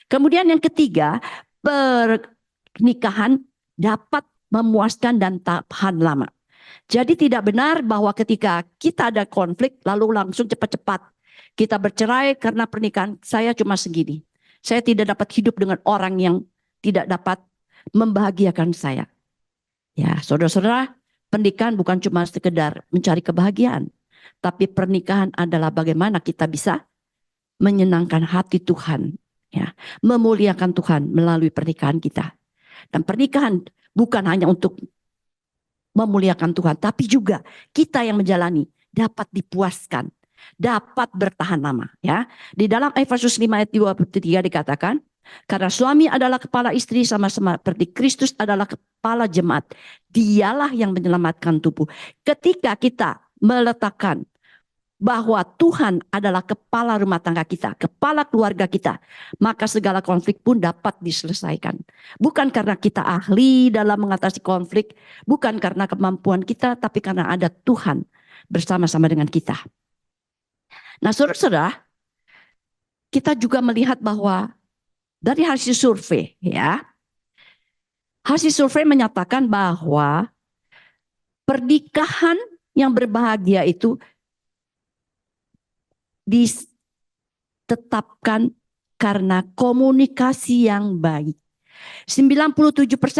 Kemudian yang ketiga, pernikahan dapat memuaskan dan tahan lama. Jadi tidak benar bahwa ketika kita ada konflik lalu langsung cepat-cepat kita bercerai karena pernikahan saya cuma segini. Saya tidak dapat hidup dengan orang yang tidak dapat membahagiakan saya. Ya, saudara-saudara, pernikahan bukan cuma sekedar mencari kebahagiaan, tapi pernikahan adalah bagaimana kita bisa menyenangkan hati Tuhan, ya, memuliakan Tuhan melalui pernikahan kita. Dan pernikahan bukan hanya untuk memuliakan Tuhan, tapi juga kita yang menjalani dapat dipuaskan, dapat bertahan lama, ya. Di dalam Efesus 5 ayat 23 dikatakan, karena suami adalah kepala istri sama-sama seperti Kristus adalah kepala jemaat. Dialah yang menyelamatkan tubuh. Ketika kita meletakkan bahwa Tuhan adalah kepala rumah tangga kita, kepala keluarga kita, maka segala konflik pun dapat diselesaikan. Bukan karena kita ahli dalam mengatasi konflik, bukan karena kemampuan kita, tapi karena ada Tuhan bersama-sama dengan kita. Nah, saudara-saudara, kita juga melihat bahwa Dari hasil survei ya. Hasil survei menyatakan bahwa pernikahan yang berbahagia itu ditetapkan karena komunikasi yang baik. 97%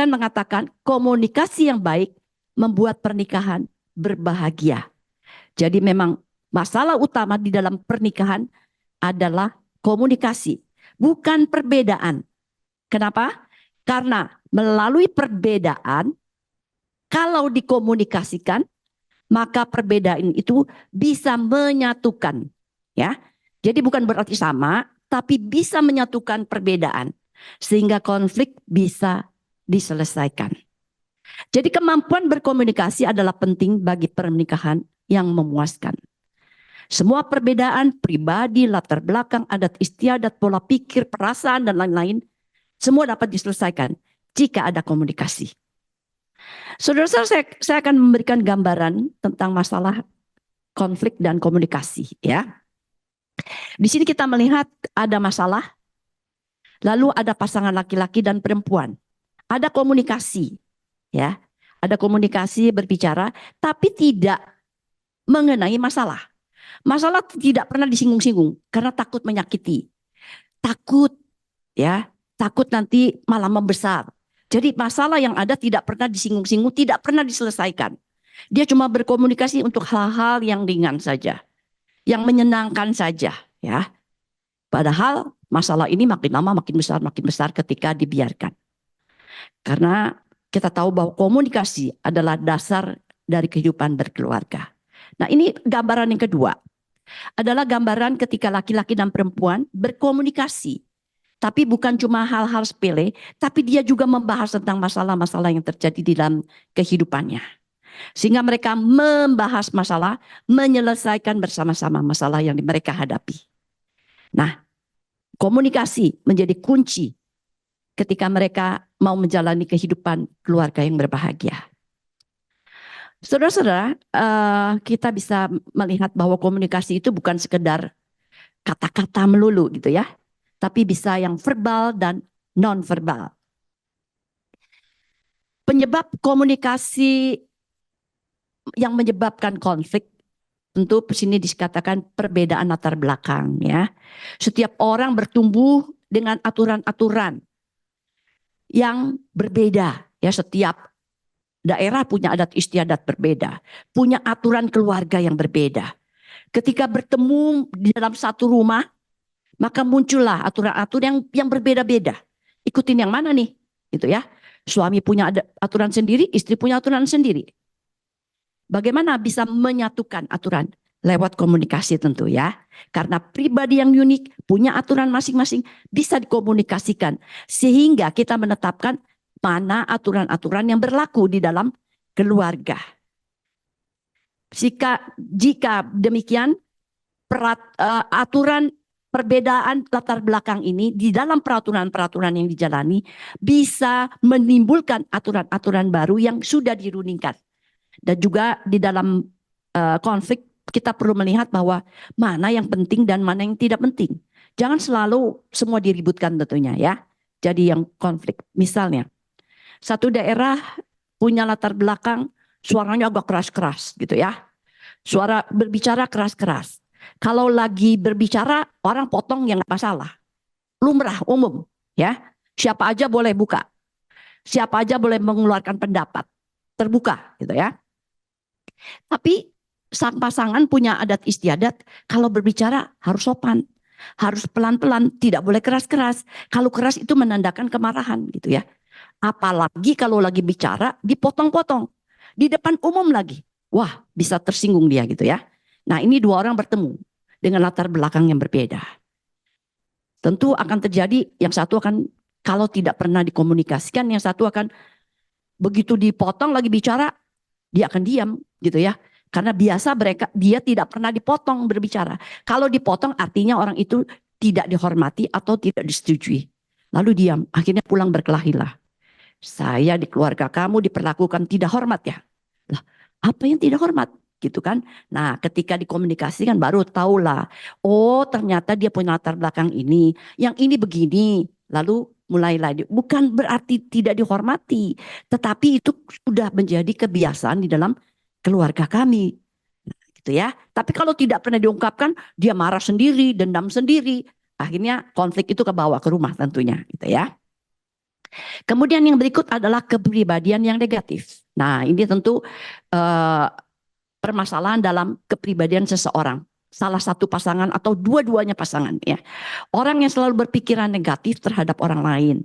mengatakan komunikasi yang baik membuat pernikahan berbahagia. Jadi memang masalah utama di dalam pernikahan adalah komunikasi, bukan perbedaan. Kenapa? Karena melalui perbedaan, kalau dikomunikasikan, maka perbedaan itu bisa menyatukan. Ya, jadi bukan berarti sama, tapi bisa menyatukan perbedaan sehingga konflik bisa diselesaikan. Jadi kemampuan berkomunikasi adalah penting bagi pernikahan yang memuaskan. Semua perbedaan pribadi, latar belakang, adat istiadat, pola pikir, perasaan, dan lain-lain, semua dapat diselesaikan jika ada komunikasi. Saudara-saudara, saya akan memberikan gambaran tentang masalah konflik dan komunikasi. Ya, di sini kita melihat ada masalah, lalu ada pasangan laki-laki dan perempuan, ada komunikasi, ya, ada komunikasi berbicara, tapi tidak mengenai masalah. Masalah tidak pernah disinggung-singgung karena takut menyakiti, takut, ya, takut nanti malah membesar. Jadi masalah yang ada tidak pernah disinggung-singgung, tidak pernah diselesaikan. Dia cuma berkomunikasi untuk hal-hal yang ringan saja, yang menyenangkan saja, ya. Padahal masalah ini makin lama makin besar ketika dibiarkan. Karena kita tahu bahwa komunikasi adalah dasar dari kehidupan berkeluarga. Nah, ini gambaran yang kedua. Adalah gambaran ketika laki-laki dan perempuan berkomunikasi. Tapi bukan cuma hal-hal sepele, tapi dia juga membahas tentang masalah-masalah yang terjadi di dalam kehidupannya. Sehingga mereka membahas masalah, menyelesaikan bersama-sama masalah yang mereka hadapi. Nah, komunikasi menjadi kunci ketika mereka mau menjalani kehidupan keluarga yang berbahagia. Saudara-saudara, kita bisa melihat bahwa komunikasi itu bukan sekedar kata-kata melulu gitu ya, tapi bisa yang verbal dan non-verbal. Penyebab komunikasi yang menyebabkan konflik tentu di sini dikatakan perbedaan latar belakang ya. Setiap orang bertumbuh dengan aturan-aturan yang berbeda ya, setiap daerah punya adat istiadat berbeda, punya aturan keluarga yang berbeda. Ketika bertemu di dalam satu rumah, maka muncullah aturan-aturan yang berbeda-beda. Ikutin yang mana nih? Gitu ya. Suami punya aturan sendiri, istri punya aturan sendiri. Bagaimana bisa menyatukan aturan? Lewat komunikasi tentu ya. Karena pribadi yang unik, punya aturan masing-masing, bisa dikomunikasikan. Sehingga kita menetapkan mana aturan-aturan yang berlaku di dalam keluarga. Jika demikian, aturan perbedaan latar belakang ini di dalam peraturan-peraturan yang dijalani bisa menimbulkan aturan-aturan baru yang sudah dirundingkan. Dan juga di dalam konflik kita perlu melihat bahwa mana yang penting dan mana yang tidak penting. Jangan selalu semua diributkan tentunya ya. Jadi yang konflik, misalnya satu daerah punya latar belakang suaranya agak keras-keras gitu ya. Suara berbicara keras-keras. Kalau lagi berbicara orang potong yang nggak masalah. Lumrah, umum ya. Siapa aja boleh buka. Siapa aja boleh mengeluarkan pendapat. Terbuka gitu ya. Tapi sang pasangan punya adat istiadat, kalau berbicara harus sopan. Harus pelan-pelan, tidak boleh keras-keras. Kalau keras itu menandakan kemarahan gitu ya. Apalagi kalau lagi bicara dipotong-potong di depan umum lagi. Wah, bisa tersinggung dia gitu ya. Nah, ini dua orang bertemu dengan latar belakang yang berbeda. Tentu akan terjadi, yang satu akan kalau tidak pernah dikomunikasikan, yang satu akan begitu dipotong lagi bicara, dia akan diam gitu ya. Karena biasa dia tidak pernah dipotong berbicara. Kalau dipotong artinya orang itu tidak dihormati atau tidak disetujui. Lalu diam, akhirnya pulang berkelahilah. Saya di keluarga kamu diperlakukan tidak hormat ya. Lah, apa yang tidak hormat? Gitu kan. Nah, ketika dikomunikasikan baru tahulah. Oh, ternyata dia punya latar belakang ini. Yang ini begini. Lalu mulailah, bukan berarti tidak dihormati, tetapi itu sudah menjadi kebiasaan di dalam keluarga kami. Gitu ya. Tapi kalau tidak pernah diungkapkan, dia marah sendiri, dendam sendiri. Akhirnya konflik itu kebawa ke rumah tentunya, gitu ya. Kemudian yang berikut adalah kepribadian yang negatif. Nah, ini tentu eh, permasalahan dalam kepribadian seseorang. Salah satu pasangan atau dua-duanya pasangan ya. Orang yang selalu berpikiran negatif terhadap orang lain.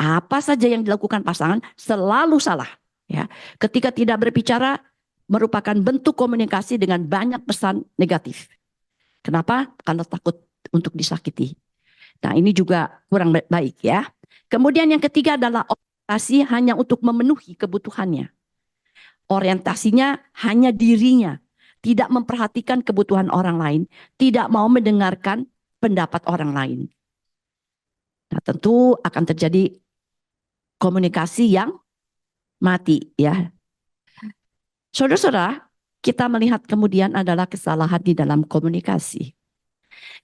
Apa saja yang dilakukan pasangan selalu salah ya. Ketika tidak berbicara merupakan bentuk komunikasi dengan banyak pesan negatif. Kenapa? Karena takut untuk disakiti. Nah, ini juga kurang baik ya. Kemudian yang ketiga adalah orientasi hanya untuk memenuhi kebutuhannya. Orientasinya hanya dirinya, tidak memperhatikan kebutuhan orang lain, tidak mau mendengarkan pendapat orang lain. Nah, tentu akan terjadi komunikasi yang mati ya. Saudara-saudara, kita melihat kemudian adalah kesalahan di dalam komunikasi.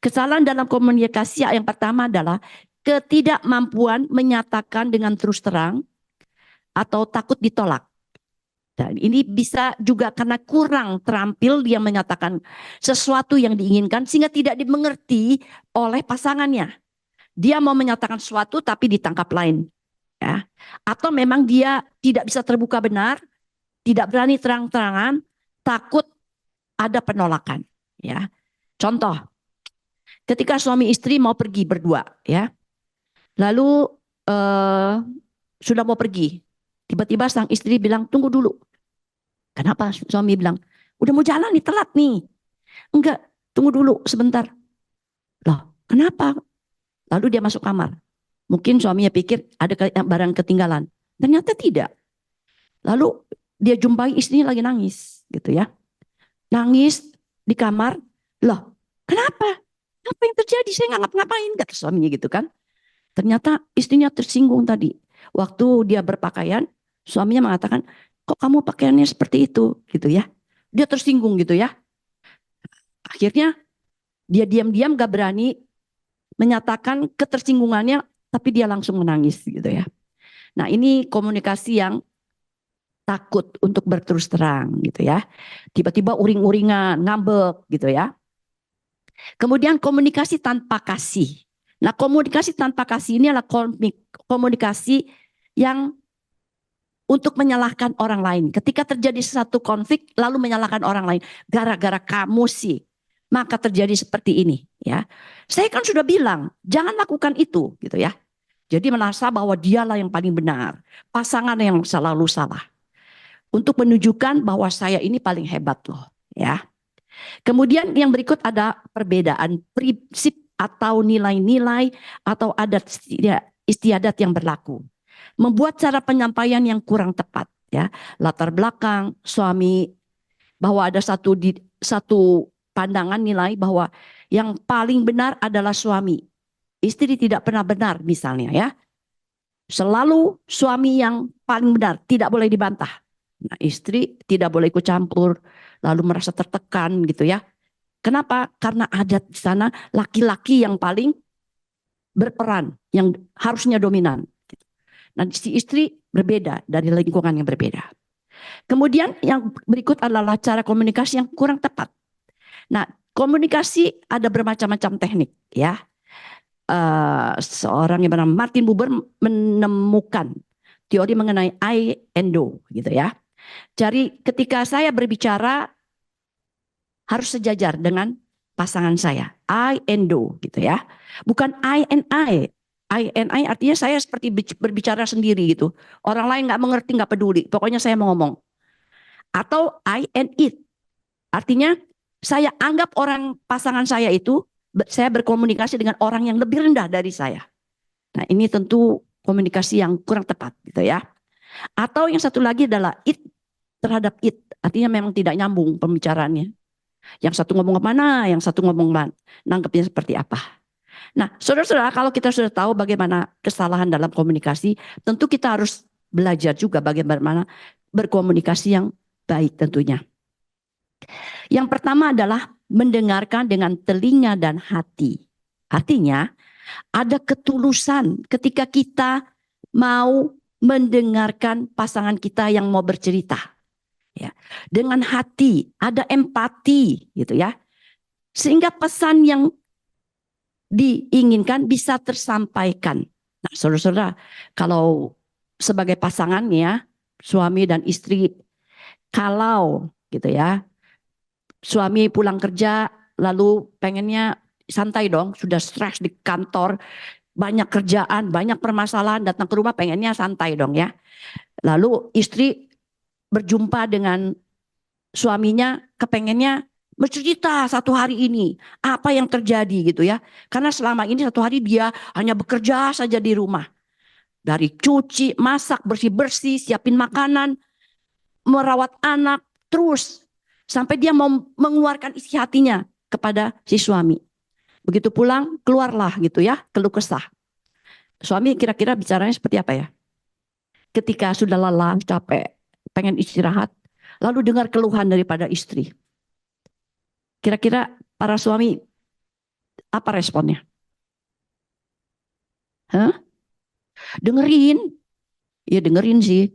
Kesalahan dalam komunikasi yang pertama adalah ketidakmampuan menyatakan dengan terus terang atau takut ditolak. Dan ini bisa juga karena kurang terampil dia menyatakan sesuatu yang diinginkan sehingga tidak dimengerti oleh pasangannya. Dia mau menyatakan sesuatu tapi ditangkap lain. Ya. Atau memang dia tidak bisa terbuka benar, tidak berani terang-terangan, takut ada penolakan. Ya. Contoh, ketika suami istri mau pergi berdua, ya, lalu sudah mau pergi, tiba-tiba sang istri bilang tunggu dulu. Kenapa? Suami bilang udah mau jalan nih, telat nih. Enggak, tunggu dulu sebentar. Loh, kenapa? Lalu dia masuk kamar. Mungkin suaminya pikir ada barang ketinggalan. Ternyata tidak. Lalu dia jumpai istrinya lagi nangis, gitu ya. Nangis di kamar. Loh, kenapa? Apa yang terjadi? Saya nggak ngapa-ngapain, kata suaminya gitu kan. Ternyata istrinya tersinggung tadi. Waktu dia berpakaian, suaminya mengatakan, kok kamu pakaiannya seperti itu, gitu ya. Dia tersinggung gitu ya. Akhirnya dia diam-diam gak berani menyatakan ketersinggungannya, tapi dia langsung menangis gitu ya. Nah, ini komunikasi yang takut untuk berterus terang gitu ya. Tiba-tiba uring-uringan, ngambek gitu ya. Kemudian komunikasi tanpa kasih. Nah, komunikasi tanpa kasih ini adalah komunikasi yang untuk menyalahkan orang lain. Ketika terjadi satu konflik lalu menyalahkan orang lain. Gara-gara kamu sih. Maka terjadi seperti ini ya. Saya kan sudah bilang, jangan lakukan itu gitu ya. Jadi merasa bahwa dialah yang paling benar. Pasangan yang selalu salah. Untuk menunjukkan bahwa saya ini paling hebat loh ya. Kemudian yang berikut ada perbedaan prinsip atau nilai-nilai atau adat istiadat yang berlaku. Membuat cara penyampaian yang kurang tepat ya. Latar belakang suami bahwa ada satu pandangan nilai bahwa yang paling benar adalah suami. Istri tidak pernah benar misalnya ya. Selalu suami yang paling benar, tidak boleh dibantah. Nah, istri tidak boleh ikut campur, lalu merasa tertekan gitu ya. Kenapa? Karena adat di sana laki-laki yang paling berperan, yang harusnya dominan. Nah, si istri berbeda dari lingkungan yang berbeda. Kemudian yang berikut adalah cara komunikasi yang kurang tepat. Nah, komunikasi ada bermacam-macam teknik ya. Seorang yang bernama Martin Buber menemukan teori mengenai I and do gitu ya. Jadi ketika saya berbicara harus sejajar dengan pasangan saya. I and do gitu ya. Bukan I and I. I and I artinya saya seperti berbicara sendiri gitu. Orang lain nggak mengerti, nggak peduli. Pokoknya saya mau ngomong. Atau I and it. Artinya saya anggap orang pasangan saya itu, saya berkomunikasi dengan orang yang lebih rendah dari saya. Nah, ini tentu komunikasi yang kurang tepat gitu ya. Atau yang satu lagi adalah it terhadap it. Artinya memang tidak nyambung pembicaraannya. Yang satu ngomong kemana, yang satu ngomong mana, nangkepnya seperti apa. Nah, saudara-saudara, kalau kita sudah tahu bagaimana kesalahan dalam komunikasi, tentu kita harus belajar juga bagaimana berkomunikasi yang baik tentunya. Yang pertama adalah mendengarkan dengan telinga dan hati. Artinya, Ada ketulusan ketika kita mau mendengarkan pasangan kita yang mau bercerita. Ya, dengan hati, ada empati gitu ya. Sehingga pesan yang diinginkan bisa tersampaikan. Nah, saudara-saudara, kalau sebagai pasangan ya, suami dan istri, kalau gitu ya, suami pulang kerja lalu pengennya santai dong, sudah stres di kantor, banyak kerjaan, banyak permasalahan, datang ke rumah pengennya santai dong ya. Lalu istri berjumpa dengan suaminya, kepengennya bercerita satu hari ini apa yang terjadi gitu ya. Karena selama ini satu hari dia hanya bekerja saja di rumah. Dari cuci, masak, bersih-bersih, siapin makanan, merawat anak, terus sampai dia mau mengeluarkan isi hatinya kepada si suami. Begitu pulang, keluarlah gitu ya, keluh kesah. Suami kira-kira bicaranya seperti apa ya? Ketika sudah lelah, capek, pengen istirahat, lalu dengar keluhan daripada istri. Kira-kira para suami apa responnya? Hah? Dengerin, ya dengerin sih,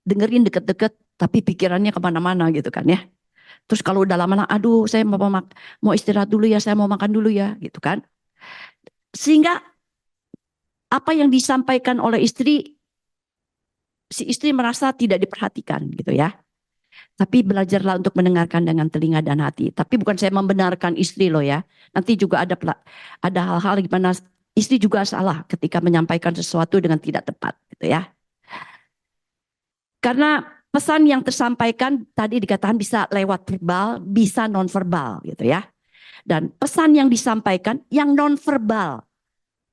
dengerin deket-deket, tapi pikirannya kemana-mana gitu kan ya. Terus kalau udah lama, aduh saya mau istirahat dulu ya, saya mau makan dulu ya gitu kan. Sehingga apa yang disampaikan oleh istri, si istri merasa tidak diperhatikan gitu ya. Tapi belajarlah untuk mendengarkan dengan telinga dan hati. Tapi bukan saya membenarkan istri loh ya. Nanti juga ada hal-hal di mana istri juga salah ketika menyampaikan sesuatu dengan tidak tepat gitu ya. Karena pesan yang tersampaikan tadi dikatakan bisa lewat verbal, bisa nonverbal gitu ya. Dan pesan yang disampaikan yang nonverbal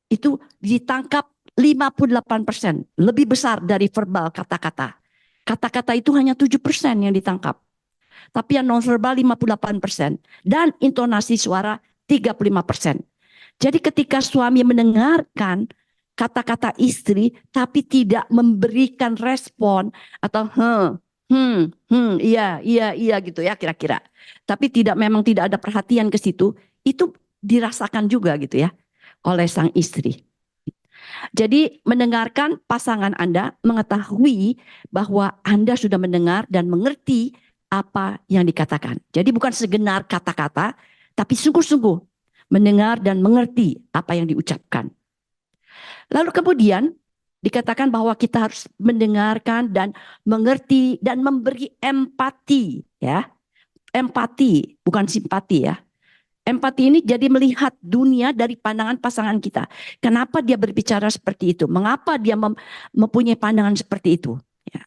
itu ditangkap 58%, lebih besar dari verbal kata-kata. Kata-kata itu hanya 7% yang ditangkap. Tapi yang nonverbal 58% dan intonasi suara 35%. Jadi ketika suami mendengarkan kata-kata istri tapi tidak memberikan respon atau iya iya iya gitu ya kira-kira. Tapi memang tidak ada perhatian ke situ, itu dirasakan juga gitu ya oleh sang istri. Jadi mendengarkan pasangan Anda, mengetahui bahwa Anda sudah mendengar dan mengerti apa yang dikatakan. Jadi bukan segenar kata-kata, tapi sungguh-sungguh mendengar dan mengerti apa yang diucapkan. Lalu kemudian dikatakan bahwa kita harus mendengarkan dan mengerti dan memberi empati, ya. Empati, bukan simpati ya. Empati ini jadi melihat dunia dari pandangan pasangan kita. Kenapa dia berbicara seperti itu? Mengapa dia mempunyai pandangan seperti itu? Ya.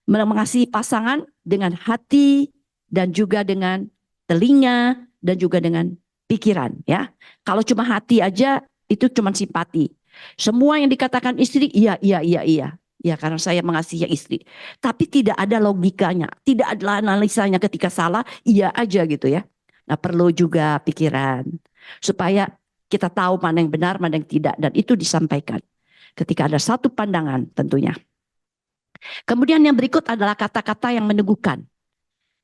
Mengasihi pasangan dengan hati dan juga dengan telinga dan juga dengan pikiran. Ya, kalau cuma hati aja itu cuma simpati. Semua yang dikatakan istri, iya, iya, iya, iya. Ya karena saya mengasihi istri. Tapi tidak ada logikanya, tidak ada analisanya ketika salah, iya aja gitu ya. Nah, perlu juga pikiran supaya kita tahu mana yang benar, mana yang tidak, dan itu disampaikan ketika ada satu pandangan tentunya. Kemudian yang berikut adalah kata-kata yang meneguhkan.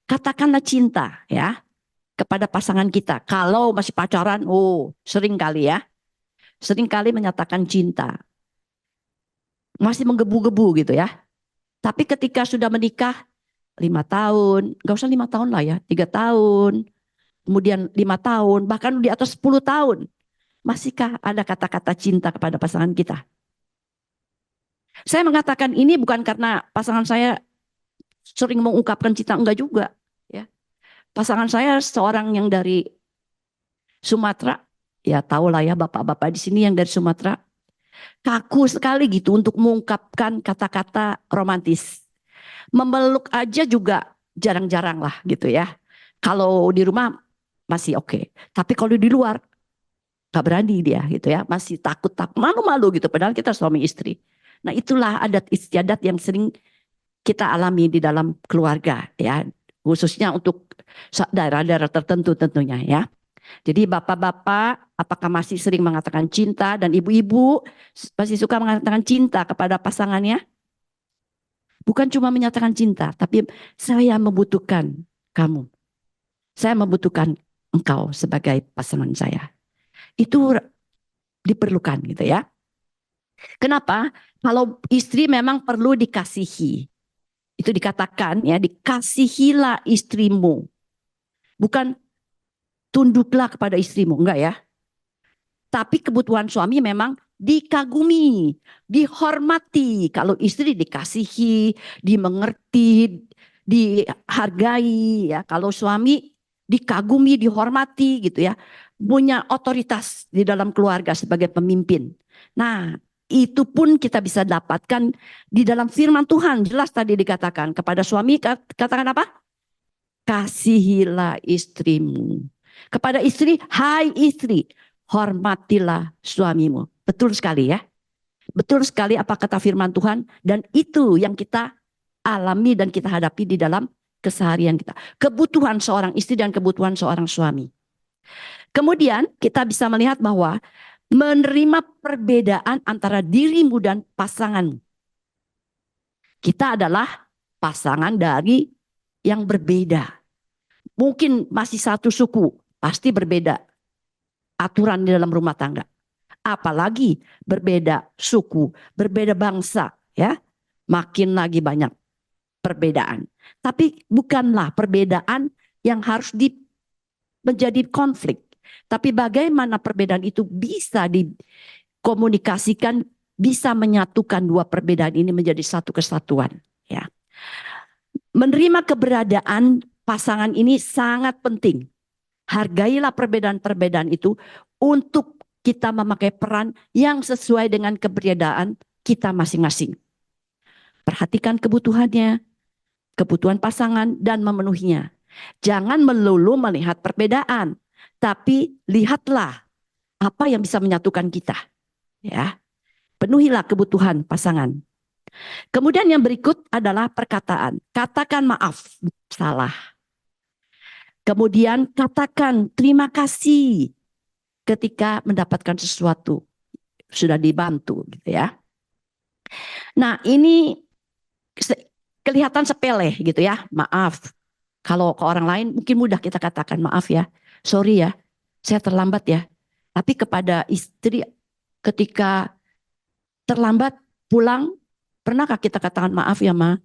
Katakanlah cinta ya kepada pasangan kita. Kalau masih pacaran, sering kali ya, sering kali menyatakan cinta, masih menggebu-gebu gitu ya. Tapi ketika sudah menikah 5 tahun, gak usah 5 tahun lah ya, 3 tahun, kemudian 5 tahun, bahkan di atas 10 tahun. Masihkah ada kata-kata cinta kepada pasangan kita? Saya mengatakan ini bukan karena pasangan saya sering mengungkapkan cinta, enggak juga. Ya. Pasangan saya seorang yang dari Sumatera, ya tahulah ya bapak-bapak di sini yang dari Sumatera, kaku sekali gitu untuk mengungkapkan kata-kata romantis. Memeluk aja juga jarang-jarang lah gitu ya. Kalau di rumah masih oke. Tapi kalau di luar gak berani dia gitu ya. Masih takut, malu-malu gitu. Padahal kita suami istri. Nah itulah adat istiadat yang sering kita alami di dalam keluarga ya. Khususnya untuk daerah-daerah tertentu tentunya ya. Jadi bapak-bapak apakah masih sering mengatakan cinta dan ibu-ibu masih suka mengatakan cinta kepada pasangannya? Bukan cuma menyatakan cinta, tapi saya membutuhkan kamu. Saya membutuhkan engkau sebagai pasangan saya. Itu diperlukan gitu ya. Kenapa? Kalau istri memang perlu dikasihi. Itu dikatakan ya, dikasihilah istrimu. Bukan tunduklah kepada istrimu, enggak ya. Tapi kebutuhan suami memang dikagumi, dihormati. Kalau istri dikasihi, dimengerti, dihargai ya. Kalau suami dikagumi, dihormati gitu ya. Punya otoritas di dalam keluarga sebagai pemimpin. Nah, itu pun kita bisa dapatkan di dalam firman Tuhan. Jelas tadi dikatakan kepada suami, katakan apa? Kasihilah istrimu. Kepada istri, hai istri, hormatilah suamimu. Betul sekali ya. Betul sekali apa kata firman Tuhan. Dan itu yang kita alami dan kita hadapi di dalam keseharian kita. Kebutuhan seorang istri dan kebutuhan seorang suami. Kemudian kita bisa melihat bahwa menerima perbedaan antara dirimu dan pasanganmu. Kita adalah pasangan dari yang berbeda. Mungkin masih satu suku, pasti berbeda aturan di dalam rumah tangga. Apalagi berbeda suku, berbeda bangsa, ya. Makin lagi banyak perbedaan. Tapi bukanlah perbedaan yang harus menjadi konflik. Tapi bagaimana perbedaan itu bisa dikomunikasikan, bisa menyatukan dua perbedaan ini menjadi satu kesatuan, ya. Menerima keberadaan pasangan ini sangat penting. Hargailah perbedaan-perbedaan itu untuk kita memakai peran yang sesuai dengan keberadaan kita masing-masing. Perhatikan kebutuhannya, kebutuhan pasangan dan memenuhinya. Jangan melulu melihat perbedaan, tapi lihatlah apa yang bisa menyatukan kita. Ya, penuhilah kebutuhan pasangan. Kemudian yang berikut adalah perkataan. Katakan maaf, salah. Kemudian katakan terima kasih ketika mendapatkan sesuatu, sudah dibantu gitu ya. Nah, ini kelihatan sepele gitu ya, maaf. Kalau ke orang lain mungkin mudah kita katakan maaf ya, sorry ya, saya terlambat ya. Tapi kepada istri ketika terlambat pulang, pernahkah kita katakan maaf ya ma,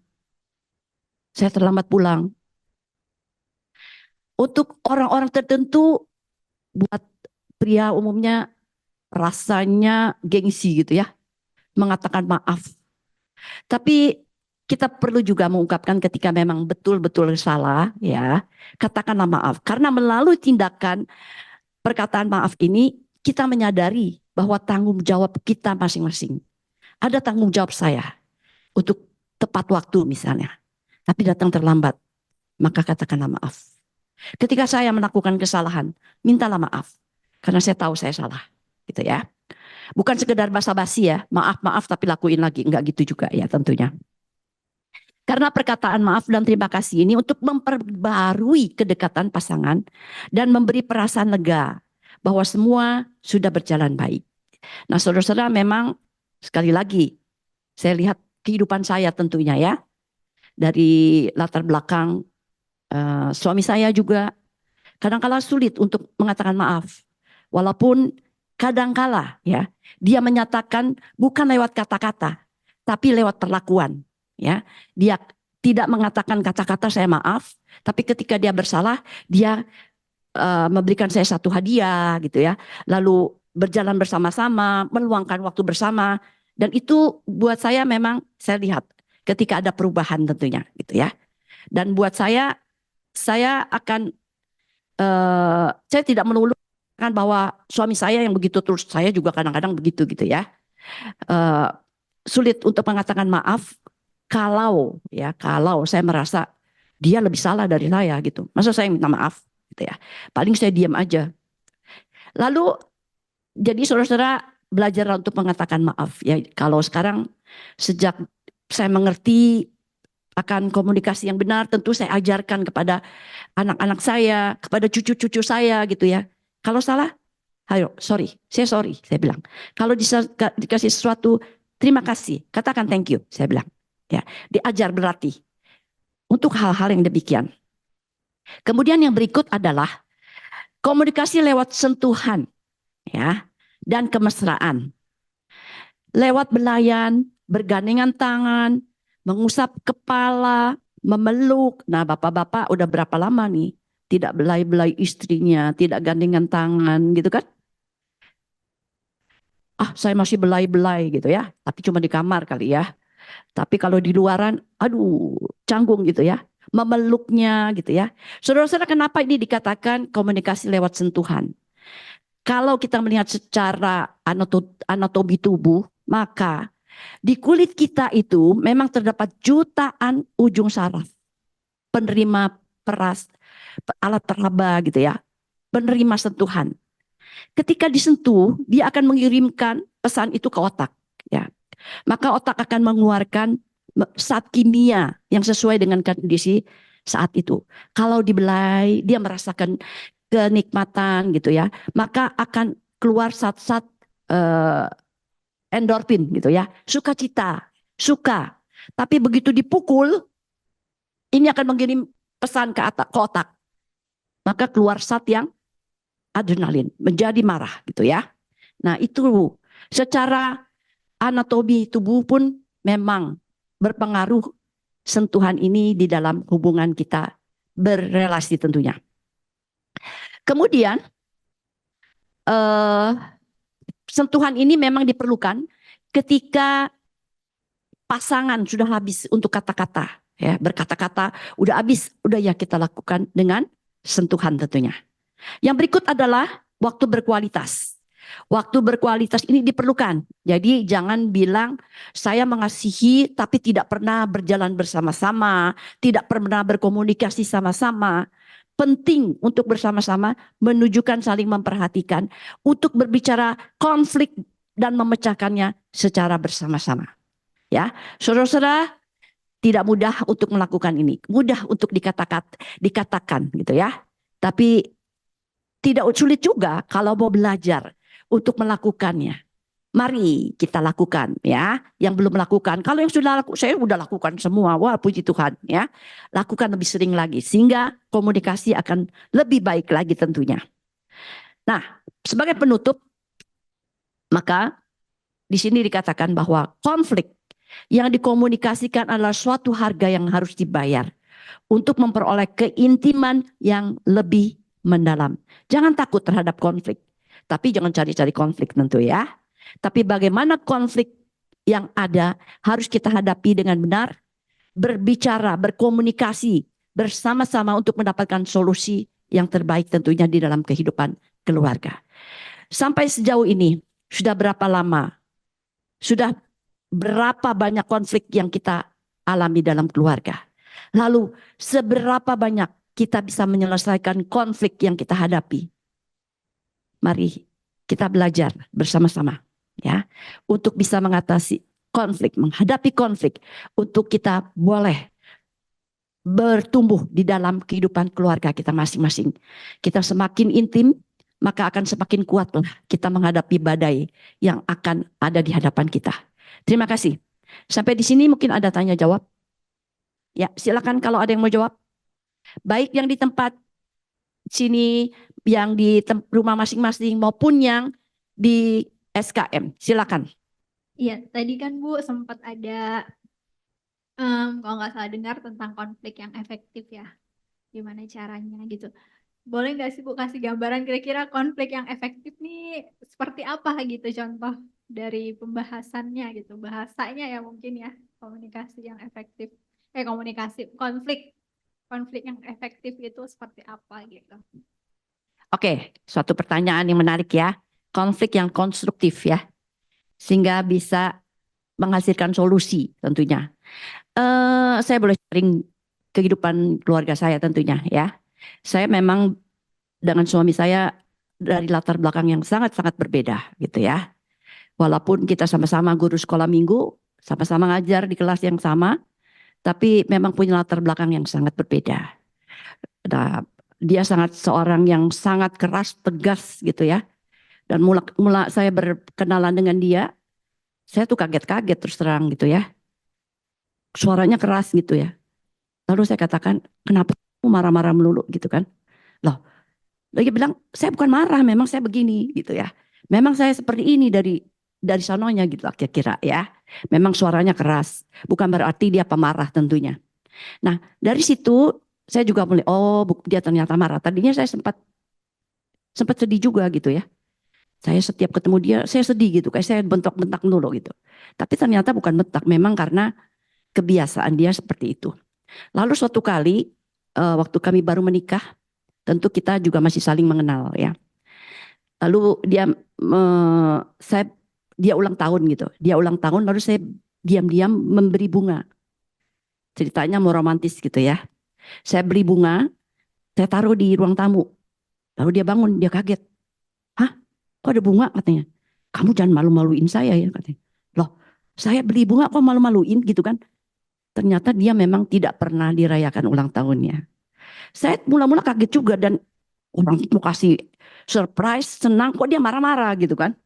saya terlambat pulang. Untuk orang-orang tertentu, buat pria umumnya rasanya gengsi gitu ya, mengatakan maaf. Tapi kita perlu juga mengungkapkan ketika memang betul-betul salah ya, katakanlah maaf. Karena melalui tindakan perkataan maaf ini kita menyadari bahwa tanggung jawab kita masing-masing. Ada tanggung jawab saya untuk tepat waktu misalnya, tapi datang terlambat, maka katakanlah maaf. Ketika saya melakukan kesalahan, mintalah maaf karena saya tahu saya salah, gitu ya. Bukan sekedar basa-basi ya, maaf tapi lakuin lagi, enggak gitu juga ya tentunya. Karena perkataan maaf dan terima kasih ini untuk memperbarui kedekatan pasangan dan memberi perasaan lega bahwa semua sudah berjalan baik. Nah, saudara-saudara, memang sekali lagi saya lihat kehidupan saya tentunya ya, dari latar belakang suami saya juga kadang-kala sulit untuk mengatakan maaf. Walaupun kadang-kala ya, dia menyatakan bukan lewat kata-kata, tapi lewat perlakuan. Ya, dia tidak mengatakan kata-kata saya maaf, tapi ketika dia bersalah, dia memberikan saya satu hadiah gitu ya. Lalu berjalan bersama-sama, meluangkan waktu bersama, dan itu buat saya memang saya lihat ketika ada perubahan tentunya gitu ya. Dan buat saya akan saya tidak melulu kan bahwa suami saya yang begitu terus, saya juga kadang-kadang begitu gitu ya. Sulit untuk mengatakan maaf kalau saya merasa dia lebih salah dari saya gitu. Masa saya minta maaf gitu ya. Paling saya diam aja. Lalu jadi saudara-saudara belajar untuk mengatakan maaf ya. Kalau sekarang sejak saya mengerti akan komunikasi yang benar, tentu saya ajarkan kepada anak-anak saya, kepada cucu-cucu saya gitu ya. Kalau salah, ayo sorry, saya bilang. Kalau dikasih sesuatu, terima kasih, katakan thank you, saya bilang. Ya, diajar berarti untuk hal-hal yang demikian. Kemudian yang berikut adalah komunikasi lewat sentuhan, ya. dan kemesraan. Lewat belayan, bergandengan tangan, mengusap kepala, memeluk. Nah, bapak-bapak udah berapa lama nih tidak belai-belai istrinya, tidak gandengan tangan gitu kan? Ah, saya masih belai-belai gitu ya, tapi cuma di kamar kali ya. Tapi kalau di luaran, aduh, canggung gitu ya. Memeluknya gitu ya. Saudara-saudara, kenapa ini dikatakan komunikasi lewat sentuhan? Kalau kita melihat secara anatomi tubuh, maka di kulit kita itu memang terdapat jutaan ujung saraf. Penerima peras, alat peraba gitu ya. Penerima sentuhan. Ketika disentuh, dia akan mengirimkan pesan itu ke otak. Ya, maka otak akan mengeluarkan zat kimia yang sesuai dengan kondisi saat itu. Kalau dibelai, dia merasakan kenikmatan gitu ya, maka akan keluar zat-zat eh, endorfin gitu ya, sukacita, suka. Tapi begitu dipukul, ini akan mengirim pesan ke otak, maka keluar zat yang adrenalin, menjadi marah gitu ya. Nah itu secara anatomi tubuh pun memang berpengaruh sentuhan ini di dalam hubungan kita berrelasi tentunya. Kemudian eh, sentuhan ini memang diperlukan ketika pasangan sudah habis untuk kata-kata, ya berkata-kata udah habis, udah ya kita lakukan dengan sentuhan tentunya. Yang berikut adalah waktu berkualitas. Waktu berkualitas ini diperlukan. Jadi jangan bilang saya mengasihi tapi tidak pernah berjalan bersama-sama, tidak pernah berkomunikasi sama-sama. Penting untuk bersama-sama menunjukkan saling memperhatikan untuk berbicara konflik dan memecahkannya secara bersama-sama. Ya, saudara-saudara, tidak mudah untuk melakukan ini, mudah untuk dikatakan gitu ya. Tapi tidak sulit juga kalau mau belajar untuk melakukannya. Mari kita lakukan ya. Yang belum melakukan, kalau yang sudah lakukan, saya sudah lakukan semua. Wah, puji Tuhan ya. Lakukan lebih sering lagi sehingga komunikasi akan lebih baik lagi tentunya. Nah, sebagai penutup, maka di sini dikatakan bahwa konflik yang dikomunikasikan adalah suatu harga yang harus dibayar untuk memperoleh keintiman yang lebih mendalam. Jangan takut terhadap konflik, tapi jangan cari-cari konflik tentu ya. Tapi bagaimana konflik yang ada harus kita hadapi dengan benar, berbicara, berkomunikasi bersama-sama untuk mendapatkan solusi yang terbaik tentunya di dalam kehidupan keluarga. Sampai sejauh ini, sudah berapa lama? Sudah berapa banyak konflik yang kita alami dalam keluarga? Lalu seberapa banyak kita bisa menyelesaikan konflik yang kita hadapi? Mari kita belajar bersama-sama ya untuk bisa mengatasi konflik, menghadapi konflik, untuk kita boleh bertumbuh di dalam kehidupan keluarga kita masing-masing. Kita semakin intim, maka akan semakin kuatlah kita menghadapi badai yang akan ada di hadapan kita. Terima kasih. Sampai di sini mungkin ada tanya jawab. Ya, silakan kalau ada yang mau jawab. Baik yang di tempat sini, yang di rumah masing-masing maupun yang di SKM. Silakan. Iya, tadi kan Bu sempat ada kalau nggak salah dengar tentang konflik yang efektif ya. Gimana caranya gitu. Boleh nggak sih Bu kasih gambaran kira-kira konflik yang efektif nih seperti apa gitu contoh dari pembahasannya gitu. Bahasanya ya mungkin ya, komunikasi yang efektif. Komunikasi, konflik yang efektif itu seperti apa gitu. Oke, suatu pertanyaan yang menarik ya. Konflik yang konstruktif ya. Sehingga bisa menghasilkan solusi tentunya. Saya boleh sharing kehidupan keluarga saya tentunya ya. Saya memang dengan suami saya dari latar belakang yang sangat-sangat berbeda gitu ya. Walaupun kita sama-sama guru sekolah minggu, sama-sama ngajar di kelas yang sama, tapi memang punya latar belakang yang sangat berbeda. Nah, dia sangat seorang yang sangat keras, tegas gitu ya. Dan mula saya berkenalan dengan dia, saya tuh kaget-kaget terus terang gitu ya. Suaranya keras gitu ya. Lalu saya katakan, kenapa kamu marah-marah melulu gitu kan? Loh, dia bilang, saya bukan marah, memang saya begini gitu ya. Memang saya seperti ini dari sononya gitu lah kira-kira ya. Memang suaranya keras, bukan berarti dia pemarah tentunya. Nah, dari situ saya juga mulai, oh dia ternyata marah. Tadinya saya sempat sedih juga gitu ya. Saya setiap ketemu dia, saya sedih gitu, kayak saya bentak-bentak dulu gitu. Tapi ternyata bukan bentak, memang karena kebiasaan dia seperti itu. Lalu suatu kali, waktu kami baru menikah, tentu kita juga masih saling mengenal ya. Lalu saya dia ulang tahun gitu. Dia ulang tahun lalu saya diam-diam memberi bunga. Ceritanya mau romantis gitu ya. Saya beli bunga, saya taruh di ruang tamu. Lalu dia bangun, dia kaget. Hah? Kok ada bunga katanya? Kamu jangan malu-maluin saya ya katanya. Loh, saya beli bunga kok malu-maluin gitu kan? Ternyata dia memang tidak pernah dirayakan ulang tahunnya. Saya mula-mula kaget juga dan orang mau kasih surprise, senang kok dia marah-marah gitu kan.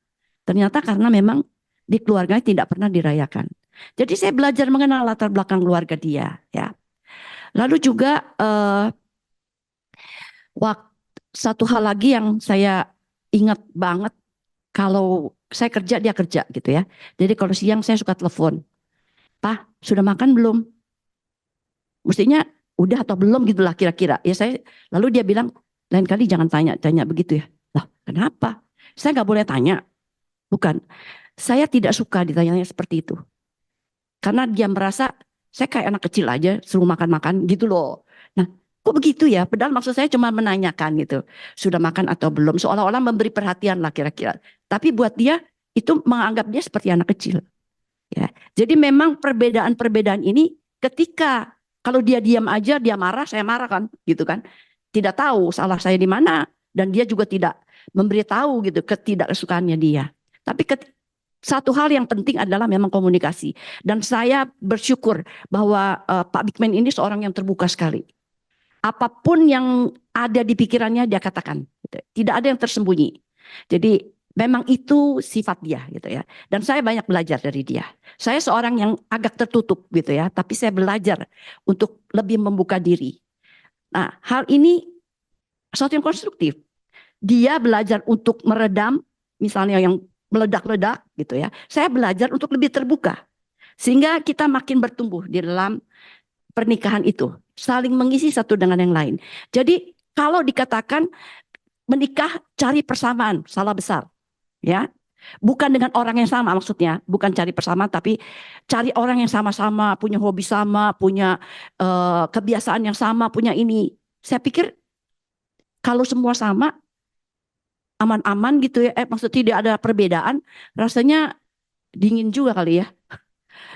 Ternyata karena memang di keluarganya tidak pernah dirayakan. Jadi saya belajar mengenal latar belakang keluarga dia ya. Lalu juga satu hal lagi yang saya ingat banget, kalau saya kerja dia kerja gitu ya. Jadi kalau siang saya suka telepon, Pak sudah makan belum? Mestinya udah atau belum gitulah kira-kira. Ya saya lalu dia bilang lain kali jangan tanya begitu ya. Lah kenapa? Saya nggak boleh tanya. Bukan. Saya tidak suka ditanyanya seperti itu. Karena dia merasa saya kayak anak kecil aja suruh makan-makan gitu loh. Nah, kok begitu ya? Padahal maksud saya cuma menanyakan gitu. Sudah makan atau belum? Seolah-olah memberi perhatian lah kira-kira. Tapi buat dia itu menganggap dia seperti anak kecil. Ya. Jadi memang perbedaan-perbedaan ini ketika kalau dia diam aja dia marah, saya marah kan, gitu kan. Tidak tahu salah saya di mana dan dia juga tidak memberitahu gitu ketidaksukaannya dia. Tapi satu hal yang penting adalah memang komunikasi. Dan saya bersyukur bahwa Pak Bigman ini seorang yang terbuka sekali. Apapun yang ada di pikirannya dia katakan. Gitu. Tidak ada yang tersembunyi. Jadi memang itu sifat dia gitu ya. Dan saya banyak belajar dari dia. Saya seorang yang agak tertutup gitu ya. Tapi saya belajar untuk lebih membuka diri. Nah hal ini sesuatu yang konstruktif. Dia belajar untuk meredam misalnya yang meledak-ledak gitu ya. Saya belajar untuk lebih terbuka. Sehingga kita makin bertumbuh di dalam pernikahan itu. Saling mengisi satu dengan yang lain. Jadi kalau dikatakan menikah cari persamaan, salah besar. Ya, bukan dengan orang yang sama maksudnya. Bukan cari persamaan tapi cari orang yang sama-sama, punya hobi sama, punya kebiasaan yang sama, punya ini. Saya pikir kalau semua sama, aman-aman gitu ya. Maksudnya tidak ada perbedaan, rasanya dingin juga kali ya.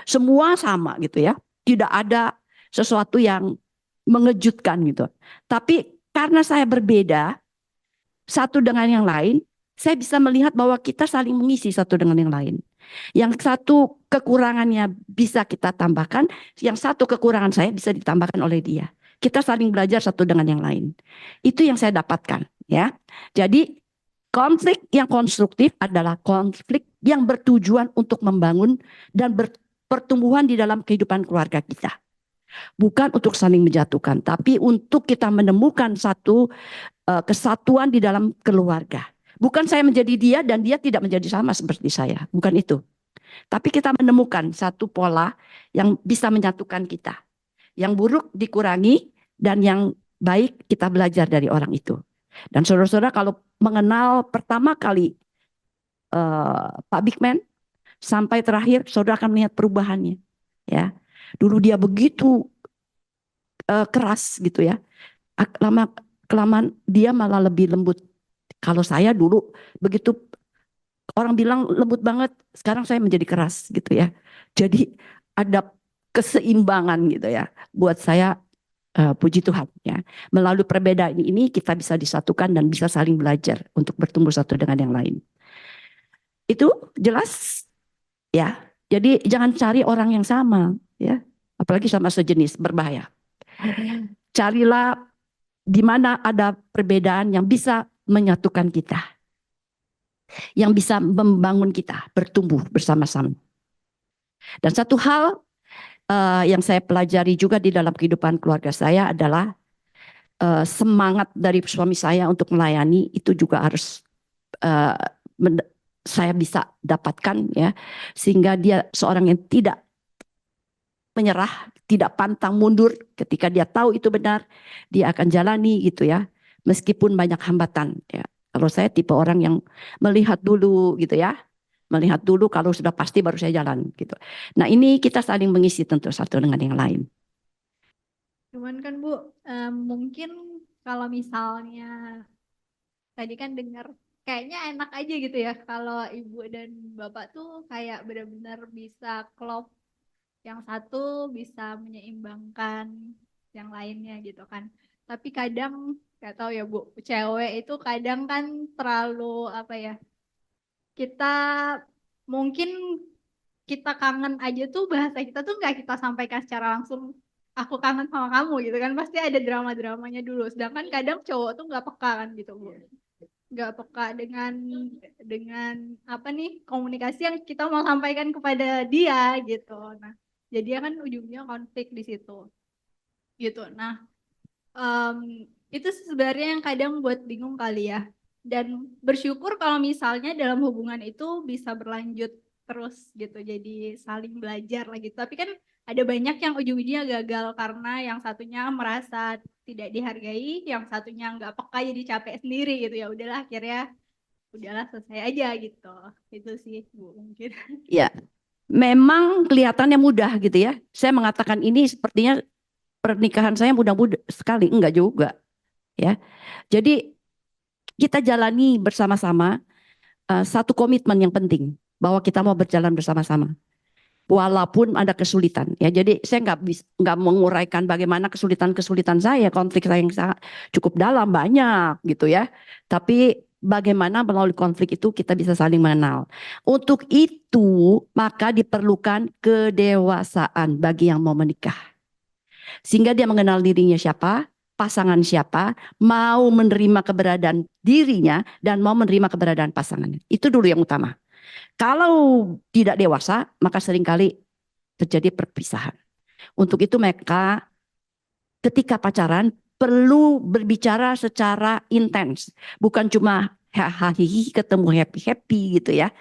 Semua sama gitu ya. Tidak ada sesuatu yang mengejutkan gitu. Tapi karena saya berbeda satu dengan yang lain, saya bisa melihat bahwa kita saling mengisi satu dengan yang lain. Yang satu kekurangannya bisa kita tambahkan, yang satu kekurangan saya bisa ditambahkan oleh dia. Kita saling belajar satu dengan yang lain. Itu yang saya dapatkan ya. Jadi konflik yang konstruktif adalah konflik yang bertujuan untuk membangun dan pertumbuhan di dalam kehidupan keluarga kita. Bukan untuk saling menjatuhkan, tapi untuk kita menemukan satu kesatuan di dalam keluarga. Bukan saya menjadi dia dan dia tidak menjadi sama seperti saya. Bukan itu. Tapi kita menemukan satu pola yang bisa menyatukan kita. Yang buruk dikurangi dan yang baik kita belajar dari orang itu. Dan saudara-saudara kalau mengenal pertama kali Pak Bigman sampai terakhir saudara akan melihat perubahannya. Ya, dulu dia begitu keras gitu ya. Lama kelamaan dia malah lebih lembut. Kalau saya dulu begitu orang bilang lembut banget, sekarang saya menjadi keras gitu ya. Jadi ada keseimbangan gitu ya. Buat saya puji Tuhan ya. Melalui perbedaan ini kita bisa disatukan dan bisa saling belajar untuk bertumbuh satu dengan yang lain. Itu jelas ya. Jadi jangan cari orang yang sama ya. Apalagi sama sejenis, berbahaya. Carilah di mana ada perbedaan yang bisa menyatukan kita. Yang bisa membangun kita bertumbuh bersama-sama. Dan satu hal yang saya pelajari juga di dalam kehidupan keluarga saya adalah semangat dari suami saya untuk melayani itu juga harus saya bisa dapatkan ya, sehingga dia seorang yang tidak menyerah, tidak pantang mundur ketika dia tahu itu benar, dia akan jalani gitu ya, meskipun banyak hambatan ya. Kalau saya tipe orang yang melihat dulu gitu ya, melihat dulu kalau sudah pasti baru saya jalan gitu. Nah ini kita saling mengisi tentu satu dengan yang lain. Cuman kan Bu, mungkin kalau misalnya tadi kan dengar kayaknya enak aja gitu ya kalau ibu dan bapak tuh kayak benar-benar bisa klop, yang satu bisa menyeimbangkan yang lainnya gitu kan. Tapi kadang nggak tahu ya Bu, cewek itu kadang kan terlalu apa ya? Kita mungkin kita kangen aja tuh bahasa kita tuh nggak kita sampaikan secara langsung. Aku kangen sama kamu gitu kan, pasti ada drama-dramanya dulu. Sedangkan kadang cowok tuh nggak peka kan gitu Bu, nggak peka dengan apa nih komunikasi yang kita mau sampaikan kepada dia gitu. Nah, jadi kan ujungnya konflik di situ gitu. Nah, em, itu sebenarnya yang kadang buat bingung kali ya. Dan bersyukur kalau misalnya dalam hubungan itu bisa berlanjut terus gitu. Jadi saling belajar lagi. Tapi kan ada banyak yang ujung-ujungnya gagal karena yang satunya merasa tidak dihargai, yang satunya nggak peka jadi capek sendiri gitu ya. Udahlah akhirnya udahlah selesai aja gitu. Itu sih Bu mungkin. Ya, memang kelihatannya mudah gitu ya. Saya mengatakan ini sepertinya pernikahan saya mudah-mudah sekali, enggak juga ya. Jadi kita jalani bersama-sama satu komitmen yang penting bahwa kita mau berjalan bersama-sama. Walaupun ada kesulitan ya, jadi saya nggak menguraikan bagaimana kesulitan saya, konflik saya yang sangat cukup dalam banyak gitu ya. Tapi bagaimana melalui konflik itu kita bisa saling mengenal. Untuk itu maka diperlukan kedewasaan bagi yang mau menikah, sehingga dia mengenal dirinya siapa, pasangan siapa, mau menerima keberadaan dirinya dan mau menerima keberadaan pasangannya. Itu dulu yang utama. Kalau tidak dewasa, maka seringkali terjadi perpisahan. Untuk itu mereka ketika pacaran perlu berbicara secara intens, bukan cuma hahaha ketemu happy-happy gitu ya.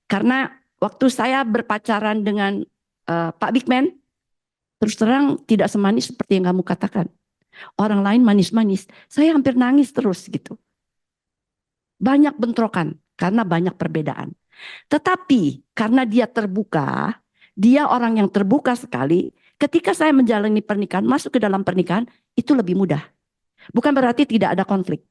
Karena waktu saya berpacaran dengan Pak Big Man, terus terang tidak semanis seperti yang kamu katakan. Orang lain manis-manis, saya hampir nangis terus gitu. Banyak bentrokan karena banyak perbedaan. Tetapi karena dia terbuka, dia orang yang terbuka sekali, ketika saya menjalani pernikahan, masuk ke dalam pernikahan, itu lebih mudah. Bukan berarti tidak ada konflik.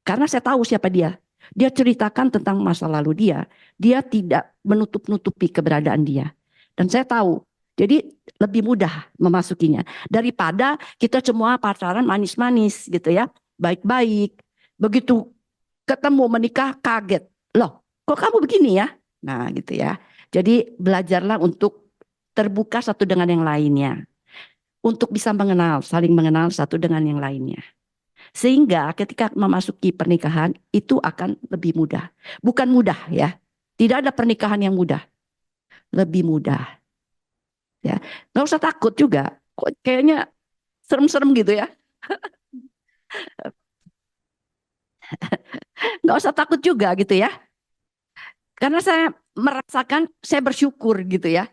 Karena saya tahu siapa dia. Dia ceritakan tentang masa lalu dia tidak menutup-nutupi keberadaan dia. Dan saya tahu, jadi lebih mudah memasukinya. Daripada kita semua pacaran manis-manis gitu ya, baik-baik. Begitu ketemu menikah kaget. Loh, kok kamu begini ya? Nah gitu ya. Jadi belajarlah untuk terbuka satu dengan yang lainnya. Untuk bisa mengenal, saling mengenal satu dengan yang lainnya. Sehingga ketika memasuki pernikahan itu akan lebih mudah. Bukan mudah ya. Tidak ada pernikahan yang mudah. Lebih mudah. Ya, nggak usah takut juga. Kok kayaknya serem-serem gitu ya. Nggak usah takut juga gitu ya. Karena saya merasakan, saya bersyukur gitu ya.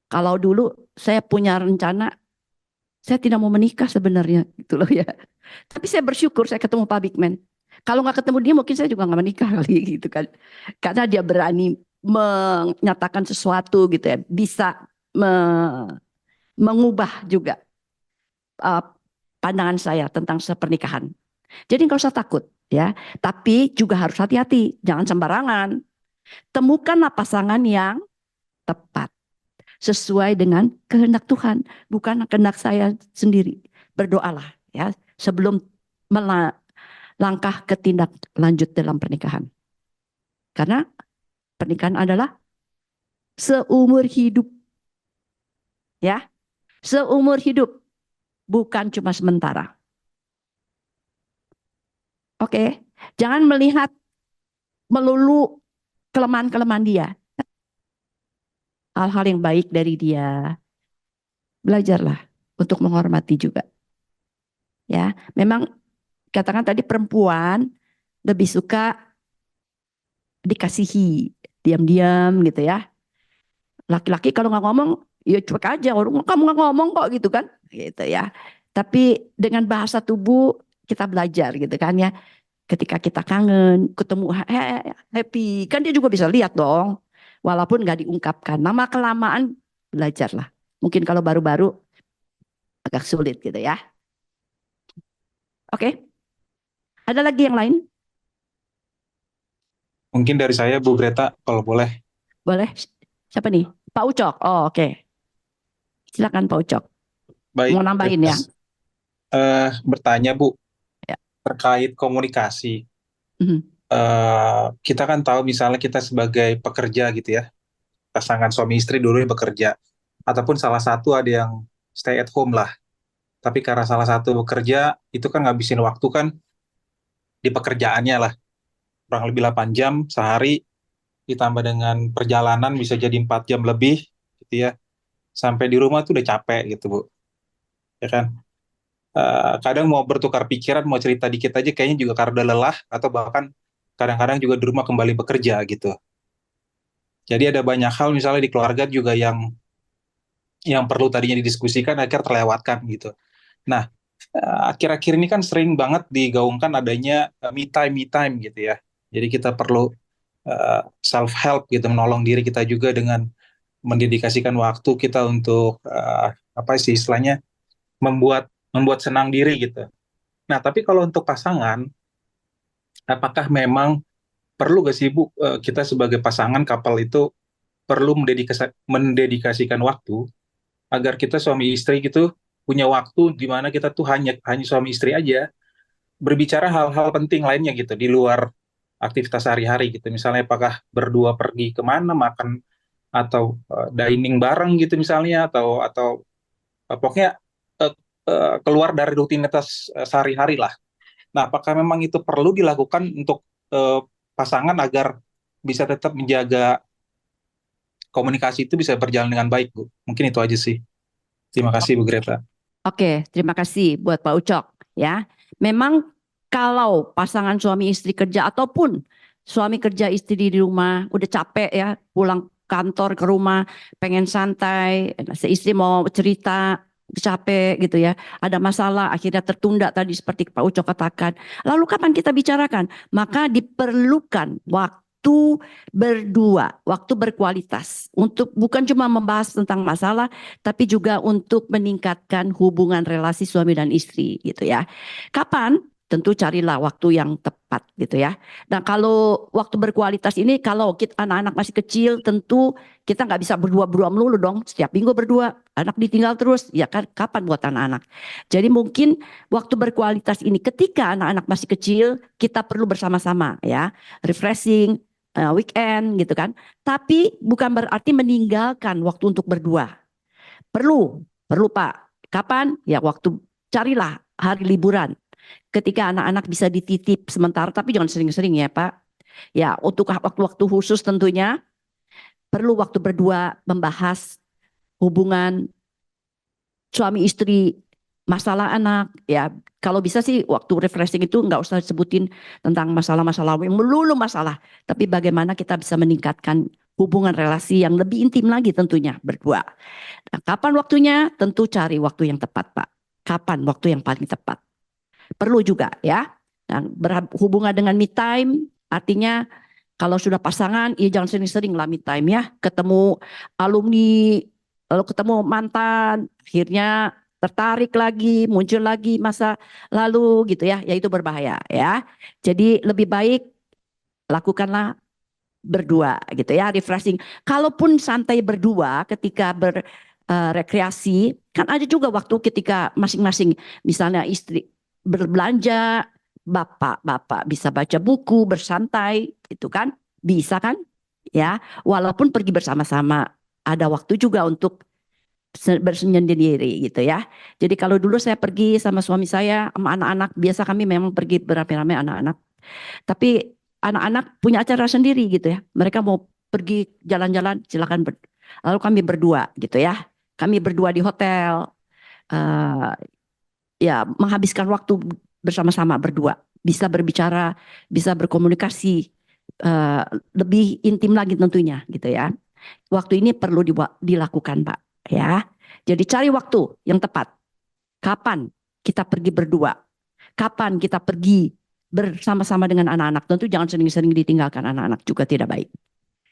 Kalau dulu saya punya rencana, saya tidak mau menikah sebenarnya gitu loh ya. Tapi saya bersyukur saya ketemu Pak Bigman. Kalau nggak ketemu dia mungkin saya juga nggak menikah kali gitu kan. Karena dia berani menyatakan sesuatu gitu ya. Bisa mengubah juga uh, pandangan saya tentang sepernikahan. Jadi nggak usah takut ya. Tapi juga harus hati-hati. Jangan sembarangan. Temukanlah pasangan yang tepat. Sesuai dengan kehendak Tuhan, bukan kehendak saya sendiri. Berdoalah ya sebelum melangkah ke tindak lanjut dalam pernikahan. Karena pernikahan adalah seumur hidup. Ya, seumur hidup, bukan cuma sementara. Oke, jangan melihat melulu kelemahan-kelemahan dia. Hal-hal yang baik dari dia. Belajarlah untuk menghormati juga. Ya, memang katakan tadi perempuan lebih suka dikasihi diam-diam gitu ya. Laki-laki kalau nggak ngomong ya cuek aja, orang kamu nggak ngomong kok gitu kan, gitu ya. Tapi dengan bahasa tubuh kita belajar gitu kan ya. Ketika kita kangen, ketemu happy, kan dia juga bisa lihat dong, walaupun nggak diungkapkan. Lama kelamaan belajarlah. Mungkin kalau baru-baru agak sulit gitu ya. Oke, ada lagi yang lain? Mungkin dari saya Bu Greta kalau boleh. Boleh? Siapa nih? Pak Ucok. Oh, oke. Silakan Pak Ucok. Baik, Mau nambahin ya? bertanya Bu Ya. terkait komunikasi. Mhm. Kita kan tahu misalnya kita sebagai pekerja gitu ya, pasangan suami istri dulu yang bekerja, ataupun salah satu ada yang stay at home lah. Tapi karena salah satu bekerja, itu kan ngabisin waktu kan di pekerjaannya lah, kurang lebih 8 jam sehari, ditambah dengan perjalanan bisa jadi 4 jam lebih gitu ya. Sampai di rumah tuh udah capek gitu Bu, ya kan? Kadang mau bertukar pikiran, mau cerita dikit aja kayaknya juga karena udah lelah, atau bahkan kadang-kadang juga di rumah kembali bekerja gitu. Jadi ada banyak hal misalnya di keluarga juga yang perlu tadinya didiskusikan akhirnya terlewatkan gitu. Nah, akhir-akhir ini kan sering banget digaungkan adanya me time gitu ya. Jadi kita perlu self help gitu, menolong diri kita juga dengan mendedikasikan waktu kita untuk apa sih istilahnya, membuat membuat senang diri gitu. Nah, tapi kalau untuk pasangan, apakah memang perlu gak sih Bu, kita sebagai pasangan couple itu perlu mendedikasikan waktu agar kita suami istri gitu punya waktu di mana kita tuh hanya hanya suami istri aja, berbicara hal-hal penting lainnya gitu di luar aktivitas sehari-hari gitu. Misalnya apakah berdua pergi kemana makan, atau dining bareng gitu misalnya, atau pokoknya eh, keluar dari rutinitas sehari-hari lah. Nah, apakah memang itu perlu dilakukan untuk eh, pasangan agar bisa tetap menjaga komunikasi itu bisa berjalan dengan baik, Bu? Mungkin itu aja sih. Terima kasih, Bu Greta. Oke, terima kasih buat Pak Ucok ya. Memang kalau pasangan suami istri kerja ataupun suami kerja istri di rumah udah capek ya, pulang kantor ke rumah pengen santai, istri mau cerita udah capek gitu ya, ada masalah akhirnya tertunda tadi seperti Pak Ucok katakan. Lalu kapan kita bicarakan? Maka diperlukan waktu berdua, waktu berkualitas untuk bukan cuma membahas tentang masalah tapi juga untuk meningkatkan hubungan relasi suami dan istri gitu ya. Kapan? Tentu carilah waktu yang tepat gitu ya. Nah kalau waktu berkualitas ini kalau kita anak-anak masih kecil tentu kita nggak bisa berdua-berdua melulu dong. Setiap minggu berdua, anak ditinggal terus, ya kan kapan buat anak-anak. Jadi mungkin waktu berkualitas ini ketika anak-anak masih kecil kita perlu bersama-sama ya. Refreshing, weekend gitu kan. Tapi bukan berarti meninggalkan waktu untuk berdua. Perlu Pak. Kapan? Ya waktu carilah hari liburan. Ketika anak-anak bisa dititip sementara, tapi jangan sering-sering ya Pak. Ya untuk waktu-waktu khusus tentunya perlu waktu berdua membahas hubungan suami istri, masalah anak. Ya kalau bisa sih waktu refreshing itu nggak usah sebutin tentang masalah-masalah yang melulu masalah. Tapi bagaimana kita bisa meningkatkan hubungan relasi yang lebih intim lagi tentunya berdua. Nah, kapan waktunya? Tentu cari waktu yang tepat, Pak. Kapan waktu yang paling tepat? Perlu juga ya. Nah, berhubungan dengan me time, artinya kalau sudah pasangan, ya jangan sering-sering lah me time ya. Ketemu alumni, lalu ketemu mantan, akhirnya tertarik lagi, muncul lagi masa lalu gitu ya. Ya itu berbahaya ya. Jadi lebih baik lakukanlah berdua gitu ya, refreshing. Kalaupun santai berdua ketika rekreasi, kan ada juga waktu ketika masing-masing, misalnya istri berbelanja, bapak bisa baca buku, bersantai, itu kan bisa kan? Ya, walaupun pergi bersama-sama, ada waktu juga untuk bersendiri gitu ya. Jadi kalau dulu saya pergi sama suami saya, sama anak-anak, biasa kami memang pergi beramai-ramai anak-anak. Tapi anak-anak punya acara sendiri gitu ya. Mereka mau pergi jalan-jalan silakan. Lalu kami berdua gitu ya. Kami berdua di hotel. eh, Ya menghabiskan waktu bersama-sama berdua. Bisa berbicara, bisa berkomunikasi. eh, lebih intim lagi tentunya gitu ya. Waktu ini perlu dilakukan Pak ya. Jadi cari waktu yang tepat. Kapan kita pergi berdua? Kapan kita pergi bersama-sama dengan anak-anak? Tentu jangan sering-sering ditinggalkan anak-anak juga tidak baik.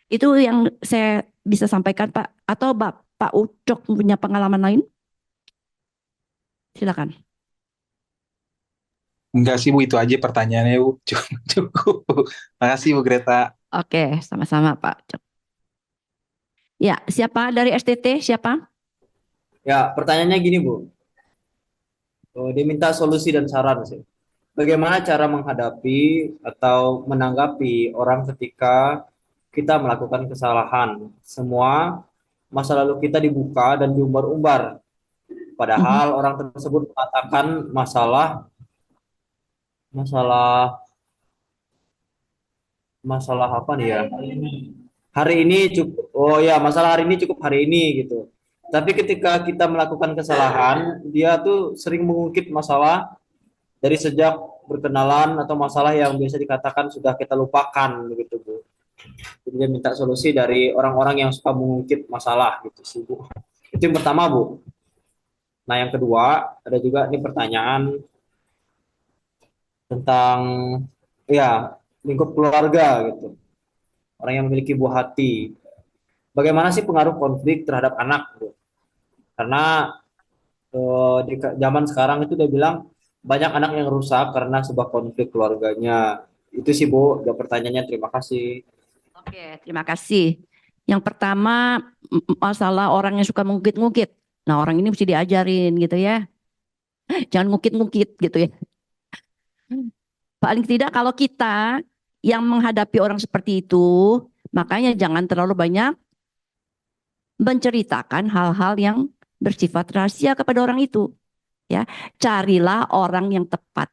Itu yang saya bisa sampaikan Pak. Atau Pak Ucok punya pengalaman lain? Silakan. Enggak sih Bu, itu aja pertanyaannya Bu. Cukup. Makasih Bu Greta. Oke, sama-sama Pak Ucok. Ya, siapa dari STT? Siapa? Ya, pertanyaannya gini, Bu. Dia minta solusi dan saran sih. Bagaimana cara menghadapi atau menanggapi orang ketika kita melakukan kesalahan? Semua masa lalu kita dibuka dan diumbar-umbar. Padahal orang tersebut mengatakan masalah masalah masalah apa nih ya? Hari ini cukup, oh ya, masalah hari ini cukup hari ini gitu. Tapi ketika kita melakukan kesalahan, dia tuh sering mengungkit masalah dari sejak berkenalan atau masalah yang biasa dikatakan sudah kita lupakan begitu Bu. Jadi dia minta solusi dari orang-orang yang suka mengungkit masalah gitu sih Bu. Itu yang pertama Bu. Nah yang kedua ada juga ini pertanyaan tentang ya lingkup keluarga gitu. Orang yang memiliki buah hati. Bagaimana sih pengaruh konflik terhadap anak Bu? Karena di zaman sekarang itu dia bilang banyak anak yang rusak karena sebuah konflik keluarganya. Itu sih Bu, dua pertanyaannya. Terima kasih. Oke, terima kasih. Yang pertama masalah orang yang suka ngungkit-ngungkit. Nah, orang ini mesti diajarin gitu ya. Jangan ngungkit-ngungkit gitu ya. Paling tidak kalau kita yang menghadapi orang seperti itu, makanya jangan terlalu banyak menceritakan hal-hal yang bersifat rahasia kepada orang itu. Ya, carilah orang yang tepat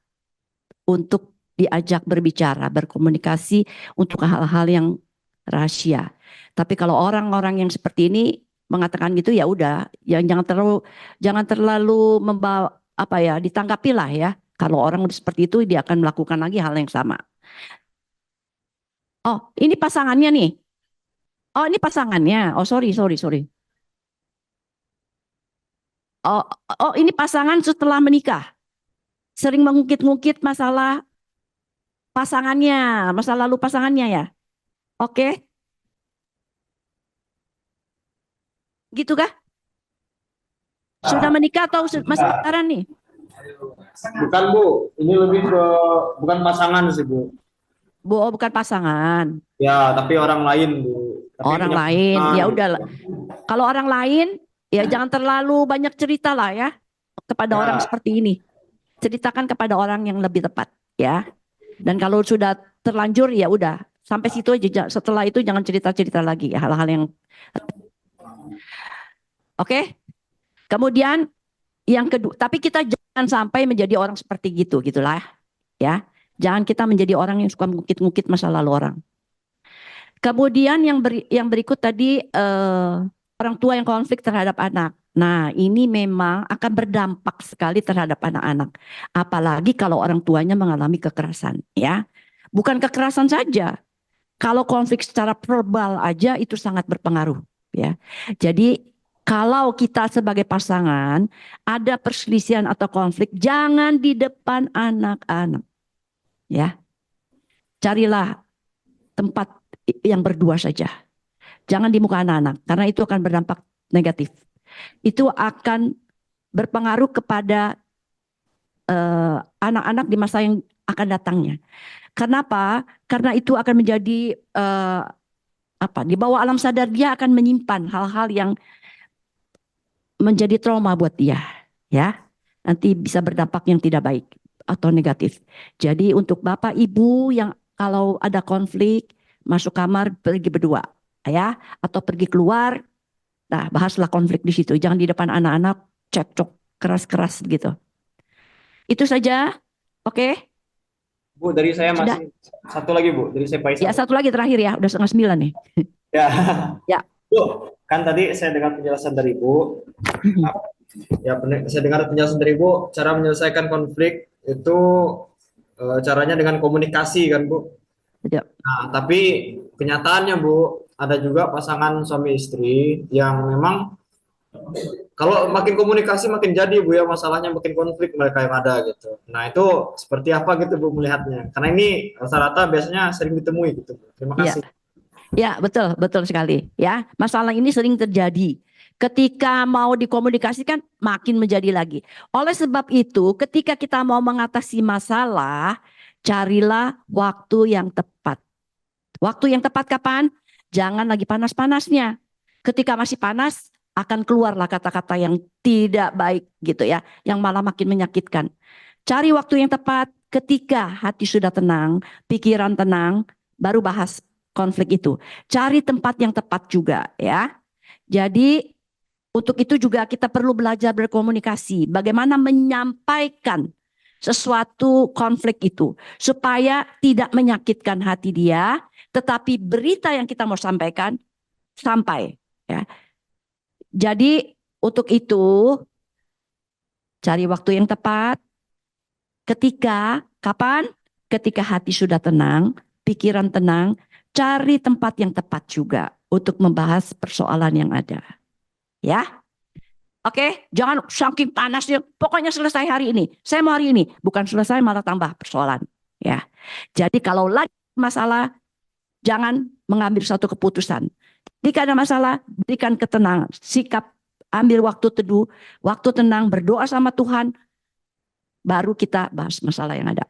untuk diajak berbicara, berkomunikasi untuk hal-hal yang rahasia. Tapi kalau orang-orang yang seperti ini mengatakan gitu ya udah, jangan terlalu membawa apa ya, ditanggapilah ya. Kalau orang udah seperti itu dia akan melakukan lagi hal yang sama. Oh, ini pasangannya nih. Oh, ini pasangannya. Oh, sorry. Oh, ini pasangan setelah menikah. Sering mengungkit-ungkit masalah pasangannya, masa lalu pasangannya ya. Oke, gitu kah? Sudah menikah atau masih pacaran nih? Bukan Bu, ini lebih ke bukan pasangan sih Bu. Oh, bukan pasangan. Ya, tapi orang lain Bu. Tapi Orang punya lain, pasangan. ya udah. Kalau orang lain, ya jangan terlalu banyak cerita lah ya kepada Ya. orang seperti ini. Ceritakan kepada orang yang lebih tepat ya. Dan kalau sudah terlanjur ya udah sampai situ aja. Setelah itu jangan cerita-cerita lagi ya, hal-hal yang Oke. Kemudian yang kedua, tapi kita jangan sampai menjadi orang seperti gitulah ya. Jangan kita menjadi orang yang suka ngukit-ngukit masa lalu orang. Kemudian yang berikut tadi orang tua yang konflik terhadap anak. Nah, ini memang akan berdampak sekali terhadap anak-anak. Apalagi kalau orang tuanya mengalami kekerasan, ya. Bukan kekerasan saja. Kalau konflik secara verbal aja itu sangat berpengaruh, ya. Jadi kalau kita sebagai pasangan ada perselisihan atau konflik, jangan di depan anak-anak, ya. Carilah tempat yang berdua saja. Jangan di muka anak-anak, karena itu akan berdampak negatif. Itu akan berpengaruh kepada anak-anak di masa yang akan datangnya. Kenapa? Karena itu akan menjadi di bawah alam sadar dia akan menyimpan hal-hal yang menjadi trauma buat dia, ya. Nanti bisa berdampak yang tidak baik atau negatif. Jadi untuk Bapak Ibu yang kalau ada konflik masuk kamar pergi berdua, ya, atau pergi keluar. Nah, bahaslah konflik di situ. Jangan di depan anak-anak cekcok keras-keras gitu. Itu saja. Oke. Bu, dari saya Sudah. masih satu lagi Bu, dari saya Faisal. Ya, satu lagi terakhir ya. Udah 8:30 nih. Ya. Ya. Bu, kan tadi saya dengar penjelasan dari Bu. Ya, saya dengar penjelasan dari Bu, cara menyelesaikan konflik itu caranya dengan komunikasi kan Bu. Ya. Nah, tapi kenyataannya Bu, ada juga pasangan suami istri yang memang kalau makin komunikasi makin jadi Bu ya, masalahnya makin konflik mereka yang ada gitu. Nah, itu seperti apa gitu Bu melihatnya? Karena ini rata-rata biasanya sering ditemui gitu Bu. Terima Ya. kasih. Ya, betul sekali. Ya, masalah ini sering terjadi. Ketika mau dikomunikasikan, makin menjadi lagi. Oleh sebab itu, ketika kita mau mengatasi masalah, carilah waktu yang tepat. Waktu yang tepat kapan? Jangan lagi panas-panasnya. Ketika masih panas, akan keluarlah kata-kata yang tidak baik gitu ya, yang malah makin menyakitkan. Cari waktu yang tepat ketika hati sudah tenang, pikiran tenang, baru bahas konflik itu. Cari tempat yang tepat juga ya. Jadi untuk itu juga kita perlu belajar berkomunikasi, bagaimana menyampaikan sesuatu konflik itu supaya tidak menyakitkan hati dia, tetapi berita yang kita mau sampaikan sampai ya. Jadi untuk itu cari waktu yang tepat. Ketika kapan? Ketika hati sudah tenang, pikiran tenang, cari tempat yang tepat juga untuk membahas persoalan yang ada. Ya. Oke, jangan saking panasnya, pokoknya selesai hari ini. Saya mau hari ini, bukan selesai malah tambah persoalan. Ya, jadi kalau lagi masalah, jangan mengambil satu keputusan. Jika ada masalah, berikan ketenangan, sikap, ambil waktu teduh, waktu tenang, berdoa sama Tuhan, baru kita bahas masalah yang ada.